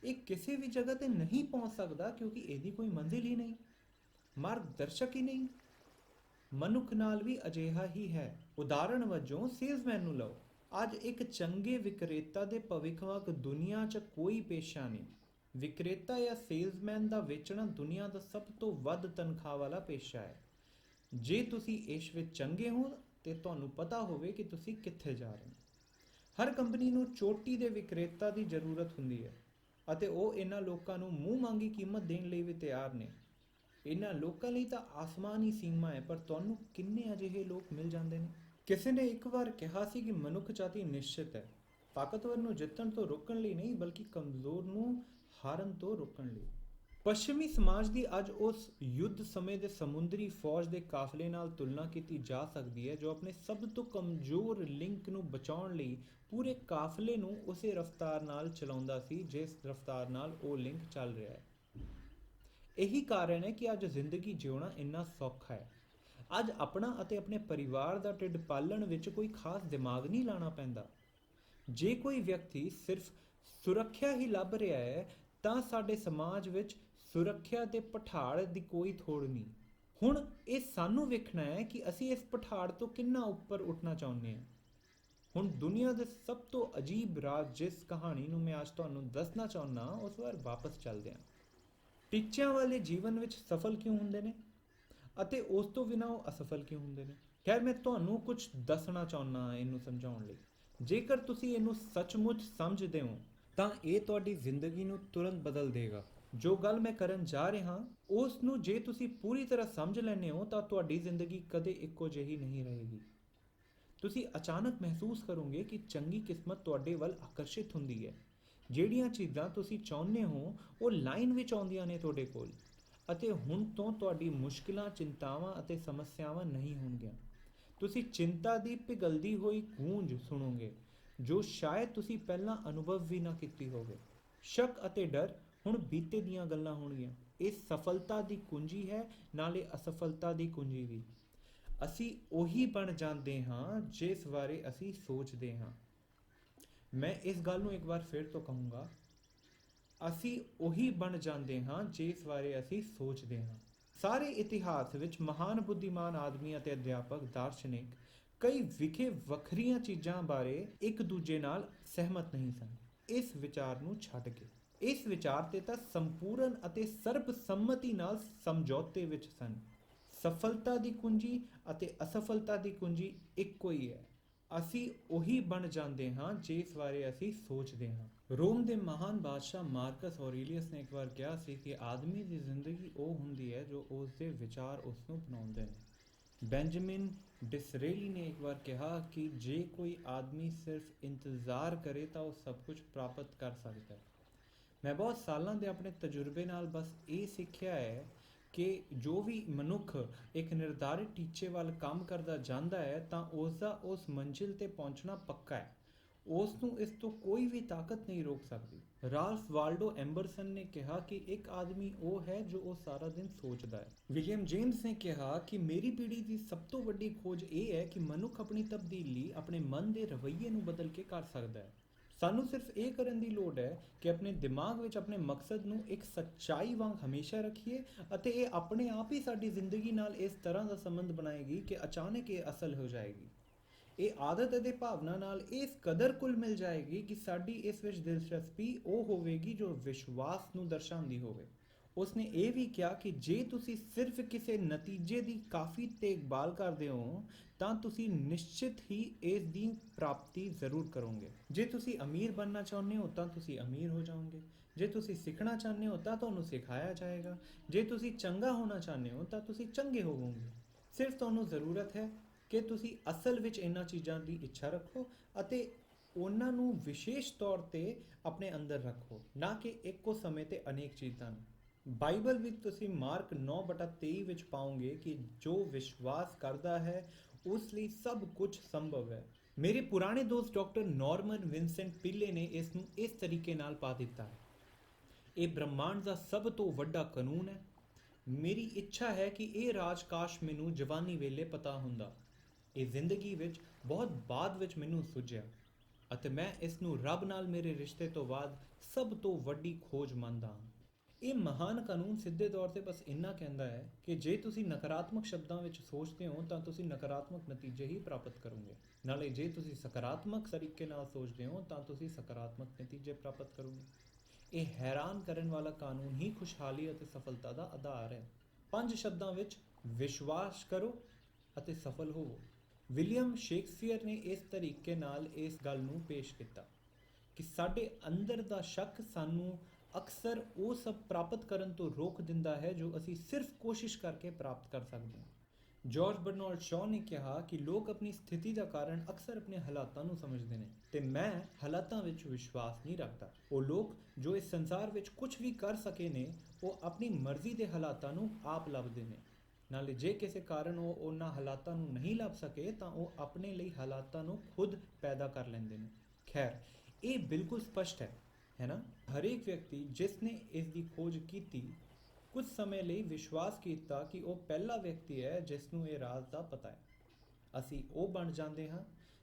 ਇਹ ਕਿਸੇ ਵੀ ਜਗ੍ਹਾ ਤੇ ਨਹੀਂ ਪਹੁੰਚ ਸਕਦਾ ਕਿਉਂਕਿ ਇਹਦੀ ਕੋਈ ਮੰਜ਼ਿਲ ਹੀ ਨਹੀਂ, ਮਾਰਗਦਰਸ਼ਕ ਹੀ ਨਹੀਂ। ਮਨੁੱਖ ਨਾਲ ਵੀ ਅਜਿਹਾ ਹੀ ਹੈ। ਉਦਾਹਰਣ ਵਜੋਂ ਸੇਲਜ਼ਮੈਨ ਨੂੰ ਲਓ। ਅੱਜ ਇੱਕ ਚੰਗੇ ਵਿਕਰੇਤਾ ਦੇ ਭਵਿੱਖ ਵਾਂਗ ਦੁਨੀਆ 'ਚ ਕੋਈ ਪੇਸ਼ਾ ਨਹੀਂ। ਵਿਕਰੇਤਾ ਜਾਂ ਸੇਲਜ਼ਮੈਨ ਦਾ ਵੇਚਣਾ ਦੁਨੀਆ ਦਾ ਸਭ ਤੋਂ ਵੱਧ ਤਨਖਾਹ ਵਾਲਾ ਪੇਸ਼ਾ ਹੈ। ਜੇ ਤੁਸੀਂ ਇਸ ਵਿੱਚ ਚੰਗੇ ਹੋ ਤੇ ਤੁਹਾਨੂੰ ਪਤਾ ਹੋਵੇ ਕਿ ਤੁਸੀਂ ਕਿੱਥੇ ਜਾ ਰਹੇ ਹੋ। ਹਰ ਕੰਪਨੀ ਨੂੰ ਚੋਟੀ ਦੇ ਵਿਕਰੇਤਾ ਦੀ ਜ਼ਰੂਰਤ ਹੁੰਦੀ ਹੈ ਅਤੇ ਉਹ ਇਹਨਾਂ ਲੋਕਾਂ ਨੂੰ ਮੂੰਹ ਮੰਗੀ ਕੀਮਤ ਦੇਣ ਲਈ ਵੀ ਤਿਆਰ ਨੇ। ਇਹਨਾਂ ਲੋਕਾਂ ਲਈ ਤਾਂ ਆਸਮਾਨ ਹੀ ਸੀਮਾ ਹੈ, ਪਰ ਤੁਹਾਨੂੰ ਕਿੰਨੇ ਅਜਿਹੇ ਲੋਕ ਮਿਲ ਜਾਂਦੇ ਨੇ? ਕਿਸੇ ਨੇ ਇੱਕ ਵਾਰ ਕਿਹਾ ਸੀ ਕਿ ਮਨੁੱਖ ਜਾਤੀ ਨਿਸ਼ਚਿਤ ਹੈ, ਤਾਕਤਵਰ ਨੂੰ ਜਿੱਤਣ ਤੋਂ ਰੋਕਣ ਲਈ ਨਹੀਂ ਬਲਕਿ ਕਮਜ਼ੋਰ ਨੂੰ ਹਾਰਨ ਤੋਂ ਰੋਕਣ ਲਈ। ਪੱਛਮੀ ਸਮਾਜ ਦੀ ਅੱਜ ਉਸ ਯੁੱਧ ਸਮੇਂ ਦੇ ਸਮੁੰਦਰੀ ਫੌਜ ਦੇ ਕਾਫਲੇ ਨਾਲ ਤੁਲਨਾ ਕੀਤੀ ਜਾ ਸਕਦੀ ਹੈ ਜੋ ਆਪਣੇ ਸਭ ਤੋਂ ਕਮਜ਼ੋਰ ਲਿੰਕ ਨੂੰ ਬਚਾਉਣ ਲਈ ਪੂਰੇ ਕਾਫਲੇ ਨੂੰ ਉਸੇ ਰਫ਼ਤਾਰ ਨਾਲ ਚਲਾਉਂਦਾ ਸੀ ਜਿਸ ਰਫ਼ਤਾਰ ਨਾਲ ਉਹ ਲਿੰਕ ਚੱਲ ਰਿਹਾ ਹੈ। ਇਹੀ ਕਾਰਨ ਹੈ ਕਿ ਅੱਜ ਜ਼ਿੰਦਗੀ ਜਿਉਣਾ ਇੰਨਾ ਸੌਖਾ ਹੈ। ਅੱਜ ਆਪਣਾ ਅਤੇ ਆਪਣੇ ਪਰਿਵਾਰ ਦਾ ਢਿੱਡ ਪਾਲਣ ਵਿੱਚ ਕੋਈ ਖਾਸ ਦਿਮਾਗ ਨਹੀਂ ਲਾਣਾ ਪੈਂਦਾ। ਜੇ ਕੋਈ ਵਿਅਕਤੀ ਸਿਰਫ ਸੁਰੱਖਿਆ ਹੀ ਲੱਭ ਰਿਹਾ ਹੈ ਤਾਂ ਸਾਡੇ ਸਮਾਜ ਵਿੱਚ ਸੁਰੱਖਿਆ ਦੇ ਪਠਾੜ ਦੀ ਕੋਈ ਥੋੜ ਨਹੀਂ। ਹੁਣ ਇਹ ਸਾਨੂੰ ਵੇਖਣਾ ਹੈ ਕਿ ਅਸੀਂ ਇਸ ਪਠਾੜ ਤੋਂ ਕਿੰਨਾ ਉੱਪਰ ਉੱਠਣਾ ਚਾਹੁੰਦੇ ਹਾਂ। ਹੁਣ ਦੁਨੀਆ ਦੇ ਸਭ ਤੋਂ ਅਜੀਬ ਰਾਜ ਜਿਸ ਕਹਾਣੀ ਨੂੰ ਮੈਂ ਅੱਜ ਤੁਹਾਨੂੰ ਦੱਸਣਾ ਚਾਹੁੰਦਾ ਉਸ ਵਾਰ ਵਾਪਸ ਚੱਲਦੇ ਹਾਂ। ਟੀਚਿਆਂ ਵਾਲੇ ਜੀਵਨ ਵਿੱਚ ਸਫਲ ਕਿਉਂ ਹੁੰਦੇ ਨੇ ਅਤੇ ਉਸ ਤੋਂ ਬਿਨਾਂ ਉਹ ਅਸਫਲ ਕਿਉਂ ਹੁੰਦੇ ਨੇ। ਖੈਰ, ਮੈਂ ਤੁਹਾਨੂੰ ਕੁਝ ਦੱਸਣਾ ਚਾਹੁੰਦਾ ਇਹਨੂੰ ਸਮਝਾਉਣ ਲਈ। ਜੇਕਰ ਤੁਸੀਂ ਇਹਨੂੰ ਸੱਚਮੁੱਚ ਸਮਝਦੇ ਹੋ ਤਾਂ ਇਹ ਤੁਹਾਡੀ ਜ਼ਿੰਦਗੀ ਨੂੰ ਤੁਰੰਤ ਬਦਲ ਦੇਗਾ। ਜੋ ਗੱਲ ਮੈਂ ਕਰਨ ਜਾ ਰਿਹਾ ਉਸ ਨੂੰ ਜੇ ਤੁਸੀਂ ਪੂਰੀ ਤਰ੍ਹਾਂ ਸਮਝ ਲੈਂਦੇ ਹੋ ਤਾਂ ਤੁਹਾਡੀ ਜ਼ਿੰਦਗੀ ਕਦੇ ਇੱਕੋ ਜਿਹੀ ਨਹੀਂ ਰਹੇਗੀ। ਤੁਸੀਂ ਅਚਾਨਕ ਮਹਿਸੂਸ ਕਰੋਗੇ ਕਿ ਚੰਗੀ ਕਿਸਮਤ ਤੁਹਾਡੇ ਵੱਲ ਆਕਰਸ਼ਿਤ ਹੁੰਦੀ ਹੈ। ਜਿਹੜੀਆਂ ਚੀਜ਼ਾਂ ਤੁਸੀਂ ਚਾਹੁੰਦੇ ਹੋ ਉਹ ਲਾਈਨ ਵਿੱਚ ਆਉਂਦੀਆਂ ਨੇ ਤੁਹਾਡੇ ਕੋਲ, ਅਤੇ ਹੁਣ ਤੋਂ ਤੁਹਾਡੀ ਮੁਸ਼ਕਿਲਾਂ, ਚਿੰਤਾਵਾਂ ਅਤੇ ਸਮੱਸਿਆਵਾਂ ਨਹੀਂ ਹੋਣਗੀਆਂ। ਤੁਸੀਂ ਚਿੰਤਾ ਦੀ ਪਿਘਲਦੀ ਹੋਈ ਗੂੰਜ ਸੁਣੋਗੇ ਜੋ ਸ਼ਾਇਦ ਤੁਸੀਂ ਪਹਿਲਾਂ ਅਨੁਭਵ ਵੀ ਨਾ ਕੀਤੀ ਹੋਵੇ। ਸ਼ੱਕ ਅਤੇ ਡਰ ਹੁਣ ਬੀਤੇ ਦੀਆਂ ਗੱਲਾਂ ਹੋਣਗੀਆਂ। ਇਹ ਸਫਲਤਾ ਦੀ ਕੁੰਜੀ ਹੈ, ਨਾਲੇ ਅਸਫਲਤਾ ਦੀ ਕੁੰਜੀ ਵੀ। ਅਸੀਂ ਉਹੀ ਬਣ ਜਾਂਦੇ ਹਾਂ ਜਿਸ ਬਾਰੇ ਅਸੀਂ ਸੋਚਦੇ ਹਾਂ। ਮੈਂ ਇਸ ਗੱਲ ਨੂੰ ਇੱਕ ਵਾਰ ਫਿਰ ਤੋਂ ਕਹੂੰਗਾ, ਅਸੀਂ ਉਹੀ ਬਣ ਜਾਂਦੇ ਹਾਂ ਜਿਸ ਬਾਰੇ ਅਸੀਂ ਸੋਚਦੇ ਹਾਂ। ਸਾਰੇ ਇਤਿਹਾਸ ਵਿੱਚ ਮਹਾਨ ਬੁੱਧੀਮਾਨ ਆਦਮੀ ਅਤੇ ਅਧਿਆਪਕ, ਦਾਰਸ਼ਨਿਕ ਕਈ ਵਿਖੇ ਵੱਖਰੀਆਂ ਚੀਜ਼ਾਂ ਬਾਰੇ ਇੱਕ ਦੂਜੇ ਨਾਲ ਸਹਿਮਤ ਨਹੀਂ ਸਨ, ਇਸ ਵਿਚਾਰ ਨੂੰ ਛੱਡ ਕੇ। ਇਸ ਵਿਚਾਰ ਤੇ ਤਾਂ ਸੰਪੂਰਨ ਅਤੇ ਸਰਬਸੰਮਤੀ ਨਾਲ ਸਮਝੌਤੇ ਵਿੱਚ ਸਨ। ਸਫਲਤਾ ਦੀ ਕੁੰਜੀ ਅਤੇ ਅਸਫਲਤਾ ਦੀ ਕੁੰਜੀ ਇੱਕੋ ਹੀ ਹੈ। ਅਸੀਂ ਉਹੀ ਬਣ ਜਾਂਦੇ ਹਾਂ ਜਿਸ ਬਾਰੇ ਅਸੀਂ ਸੋਚਦੇ ਹਾਂ। ਰੋਮ ਦੇ ਮਹਾਨ ਬਾਦਸ਼ਾਹ ਮਾਰਕਸ ਔਰੇਲੀਅਸ ਨੇ ਇੱਕ ਵਾਰ ਕਿਹਾ ਸੀ ਕਿ ਆਦਮੀ ਦੀ ਜ਼ਿੰਦਗੀ ਉਹ ਹੁੰਦੀ ਹੈ ਜੋ ਉਸ ਦੇ ਵਿਚਾਰ ਉਸ ਨੂੰ ਬਣਾਉਂਦੇ ਨੇ। ਬੈਂਜਾਮਿਨ ਡਿਸਰੇਲੀ ਨੇ ਇੱਕ ਵਾਰ ਕਿਹਾ ਕਿ ਜੇ ਕੋਈ ਆਦਮੀ ਸਿਰਫ ਇੰਤਜ਼ਾਰ ਕਰੇ ਤਾਂ ਉਹ ਸਭ ਕੁਝ ਪ੍ਰਾਪਤ ਕਰ ਸਕਦਾ ਹੈ। ਮੈਂ ਬਹੁਤ ਸਾਲਾਂ ਦੇ ਆਪਣੇ ਤਜਰਬੇ ਨਾਲ ਬਸ ਇਹ ਸਿੱਖਿਆ ਹੈ ਕਿ ਜੋ ਵੀ ਮਨੁੱਖ ਇੱਕ ਨਿਰਧਾਰਿਤ ਟੀਚੇ ਵੱਲ ਕੰਮ ਕਰਦਾ ਜਾਂਦਾ ਹੈ ਤਾਂ ਉਸ ਦਾ ਉਸ ਮੰਜ਼ਿਲ ਤੇ ਪਹੁੰਚਣਾ ਪੱਕਾ ਹੈ। ਉਸ ਨੂੰ ਇਸ ਤੋਂ ਕੋਈ ਵੀ ਤਾਕਤ ਨਹੀਂ ਰੋਕ ਸਕਦੀ। ਰਾਲਫ ਵਾਲਡੋ ਐਮਰਸਨ ਨੇ ਕਿਹਾ ਕਿ ਇੱਕ ਆਦਮੀ ਉਹ ਹੈ ਜੋ ਉਹ ਸਾਰਾ ਦਿਨ ਸੋਚਦਾ ਹੈ। ਵਿਲੀਅਮ ਜੇਮਸ ਨੇ ਕਿਹਾ ਕਿ ਮੇਰੀ ਪੀੜ੍ਹੀ ਦੀ ਸਭ ਤੋਂ ਵੱਡੀ ਖੋਜ ਇਹ ਹੈ ਕਿ ਮਨੁੱਖ ਆਪਣੀ ਤਬਦੀਲੀ ਆਪਣੇ ਮਨ ਦੇ ਰਵੱਈਏ ਨੂੰ ਬਦਲ ਕੇ ਕਰ ਸਕਦਾ ਹੈ। ਸਾਨੂੰ ਸਿਰਫ ਇਹ ਕਰਨ ਦੀ ਲੋੜ ਹੈ ਕਿ ਆਪਣੇ ਦਿਮਾਗ ਵਿੱਚ ਆਪਣੇ ਮਕਸਦ ਨੂੰ ਇੱਕ ਸੱਚਾਈ ਵਾਂਗ ਹਮੇਸ਼ਾ ਰੱਖੀਏ, ਅਤੇ ਇਹ ਆਪਣੇ ਆਪ ਹੀ ਸਾਡੀ ਜ਼ਿੰਦਗੀ ਨਾਲ ਇਸ ਤਰ੍ਹਾਂ ਦਾ ਸੰਬੰਧ ਬਣਾਏਗੀ ਕਿ ਅਚਾਨਕ ਇਹ ਅਸਲ ਹੋ ਜਾਏਗੀ। ਇਹ ਆਦਤ ਅਤੇ ਭਾਵਨਾ ਨਾਲ ਇਸ ਕਦਰ ਕੁਲ ਮਿਲ ਜਾਏਗੀ ਕਿ ਸਾਡੀ ਇਸ ਵਿੱਚ ਦਿਲਚਸਪੀ ਉਹ ਹੋਵੇਗੀ ਜੋ ਵਿਸ਼ਵਾਸ ਨੂੰ ਦਰਸਾਉਂਦੀ ਹੋਵੇ। ਉਸਨੇ ਇਹ ਵੀ ਕਿਹਾ ਕਿ ਜੇ ਤੁਸੀਂ ਸਿਰਫ ਕਿਸੇ ਨਤੀਜੇ ਦੀ ਕਾਫੀ ਦੇਖਭਾਲ ਕਰਦੇ ਹੋ ਤਾਂ ਤੁਸੀਂ ਨਿਸ਼ਚਿਤ ਹੀ ਇਸ ਦੀ ਪ੍ਰਾਪਤੀ ਜ਼ਰੂਰ ਕਰੋਗੇ। ਜੇ ਤੁਸੀਂ ਅਮੀਰ ਬਣਨਾ ਚਾਹੁੰਦੇ ਹੋ ਤਾਂ ਤੁਸੀਂ ਅਮੀਰ ਹੋ ਜਾਓਗੇ। ਜੇ ਤੁਸੀਂ ਸਿੱਖਣਾ ਚਾਹੁੰਦੇ ਹੋ ਤਾਂ ਤੁਹਾਨੂੰ ਸਿਖਾਇਆ ਜਾਏਗਾ। ਜੇ ਤੁਸੀਂ ਚੰਗਾ ਹੋਣਾ ਚਾਹੁੰਦੇ ਹੋ ਤਾਂ ਤੁਸੀਂ ਚੰਗੇ ਹੋਵੋਗੇ। ਸਿਰਫ ਤੁਹਾਨੂੰ ਜ਼ਰੂਰਤ ਹੈ ਕਿ ਤੁਸੀਂ ਅਸਲ ਵਿੱਚ ਇਹਨਾਂ ਚੀਜ਼ਾਂ ਦੀ ਇੱਛਾ ਰੱਖੋ ਅਤੇ ਉਹਨਾਂ ਨੂੰ ਵਿਸ਼ੇਸ਼ ਤੌਰ ਤੇ ਆਪਣੇ ਅੰਦਰ ਰੱਖੋ, ਨਾ ਕਿ ਇੱਕੋ ਸਮੇਂ ਤੇ ਅਨੇਕ ਚੀਜ਼ਾਂ ਨੂੰ। ਬਾਈਬਲ ਵਿੱਚ ਤੁਸੀਂ ਮਾਰਕ 9:23 ਵਿੱਚ ਪਾਓਗੇ ਕਿ ਜੋ ਵਿਸ਼ਵਾਸ ਕਰਦਾ ਹੈ ਉਸ ਲਈ ਸਭ ਕੁਝ ਸੰਭਵ ਹੈ। ਮੇਰੇ ਪੁਰਾਣੇ ਦੋਸਤ ਡਾਕਟਰ ਨਾਰਮਨ ਵਿੰਸੈਂਟ ਪੀਲੇ ਨੇ ਇਸ ਨੂੰ ਇਸ ਤਰੀਕੇ ਨਾਲ ਪਾ ਦਿੱਤਾ ਹੈ। ਇਹ ਬ੍ਰਹਮਾਂਡ ਦਾ ਸਭ ਤੋਂ ਵੱਡਾ ਕਾਨੂੰਨ ਹੈ। ਮੇਰੀ ਇੱਛਾ ਹੈ ਕਿ ਇਹ ਰਾਜ ਕਾਸ਼ ਮੈਨੂੰ ਜਵਾਨੀ ਵੇਲੇ ਪਤਾ ਹੁੰਦਾ। ਇਹ ਜ਼ਿੰਦਗੀ ਵਿੱਚ ਬਹੁਤ ਬਾਅਦ ਵਿੱਚ ਮੈਨੂੰ ਸੁਝਿਆ, ਅਤੇ ਮੈਂ ਇਸ ਨੂੰ ਰੱਬ ਨਾਲ ਮੇਰੇ ਰਿਸ਼ਤੇ ਤੋਂ ਬਾਅਦ ਸਭ ਤੋਂ ਵੱਡੀ ਖੋਜ ਮੰਨਦਾ ਹਾਂ। ਇਹ ਮਹਾਨ ਕਾਨੂੰਨ ਸਿੱਧੇ ਤੌਰ ਤੇ ਬਸ ਇੰਨਾ ਕਹਿੰਦਾ ਹੈ ਕਿ ਜੇ ਤੁਸੀਂ ਨਕਾਰਾਤਮਕ ਸ਼ਬਦਾਂ ਵਿੱਚ ਸੋਚਦੇ ਹੋ ਤਾਂ ਤੁਸੀਂ ਨਕਾਰਾਤਮਕ ਨਤੀਜੇ ਹੀ ਪ੍ਰਾਪਤ ਕਰੋਗੇ, ਨਾਲੇ ਜੇ ਤੁਸੀਂ ਸਕਾਰਾਤਮਕ ਤਰੀਕੇ ਨਾਲ ਸੋਚਦੇ ਹੋ ਤਾਂ ਤੁਸੀਂ ਸਕਾਰਾਤਮਕ ਨਤੀਜੇ ਪ੍ਰਾਪਤ ਕਰੋਗੇ। ਇਹ ਹੈਰਾਨ ਕਰਨ ਵਾਲਾ ਕਾਨੂੰਨ ਹੀ ਖੁਸ਼ਹਾਲੀ ਅਤੇ ਸਫਲਤਾ ਦਾ ਆਧਾਰ ਹੈ। 5 ਸ਼ਬਦਾਂ ਵਿੱਚ ਵਿਸ਼ਵਾਸ ਕਰੋ ਅਤੇ ਸਫਲ ਹੋਵੋ। ਵਿਲੀਅਮ ਸ਼ੇਕਸਪੀਅਰ ਨੇ ਇਸ ਤਰੀਕੇ ਨਾਲ ਇਸ ਗੱਲ ਨੂੰ ਪੇਸ਼ ਕੀਤਾ ਕਿ ਸਾਡੇ ਅੰਦਰ ਦਾ ਸ਼ੱਕ ਸਾਨੂੰ ਅਕਸਰ ਉਹ ਸਭ ਪ੍ਰਾਪਤ ਕਰਨ ਤੋਂ ਰੋਕ ਦਿੰਦਾ ਹੈ ਜੋ ਅਸੀਂ ਸਿਰਫ ਕੋਸ਼ਿਸ਼ ਕਰਕੇ ਪ੍ਰਾਪਤ ਕਰ ਸਕਦੇ ਹਾਂ। ਜਾਰਜ ਬਰਨਾਰਡ ਸ਼ਾਅ ਨੇ ਕਿਹਾ ਕਿ ਲੋਕ ਆਪਣੀ ਸਥਿਤੀ ਦਾ ਕਾਰਨ ਅਕਸਰ ਆਪਣੇ ਹਾਲਾਤਾਂ ਨੂੰ ਸਮਝਦੇ ਨੇ, ਤੇ ਮੈਂ ਹਾਲਾਤਾਂ ਵਿੱਚ ਵਿਸ਼ਵਾਸ ਨਹੀਂ ਰੱਖਦਾ। ਉਹ ਲੋਕ ਜੋ ਇਸ ਸੰਸਾਰ ਵਿੱਚ ਕੁਝ ਵੀ ਕਰ ਸਕੇ ਨੇ ਉਹ ਆਪਣੀ ਮਰਜ਼ੀ ਦੇ ਹਾਲਾਤਾਂ ਨੂੰ ਆਪ ਲੱਭਦੇ ਨੇ, ਨਾਲੇ ਜੇ ਕਿਸੇ ਕਾਰਨ ਉਹ ਉਹਨਾਂ ਹਾਲਾਤਾਂ ਨੂੰ ਨਹੀਂ ਲੱਭ ਸਕੇ ਤਾਂ ਉਹ ਆਪਣੇ ਲਈ ਹਾਲਾਤਾਂ ਨੂੰ ਖੁਦ ਪੈਦਾ ਕਰ ਲੈਂਦੇ ਨੇ। ਖੈਰ, ਇਹ ਬਿਲਕੁਲ ਸਪਸ਼ਟ ਹੈ ਨਾ। ਹਰੇਕ ਵਿਅਕਤੀ ਜਿਸ ਨੇ ਇਸ ਦੀ ਖੋਜ ਕੀਤੀ ਕੁਝ ਸਮੇਂ ਲਈ ਵਿਸ਼ਵਾਸ ਕੀਤਾ ਕਿ ਉਹ ਪਹਿਲਾ ਵਿਅਕਤੀ ਹੈ ਜਿਸ ਨੂੰ ਇਹ ਰਾਜ਼ ਦਾ ਪਤਾ ਹੈ। ਅਸੀਂ ਉਹ ਬਣ ਜਾਂਦੇ ਹਾਂ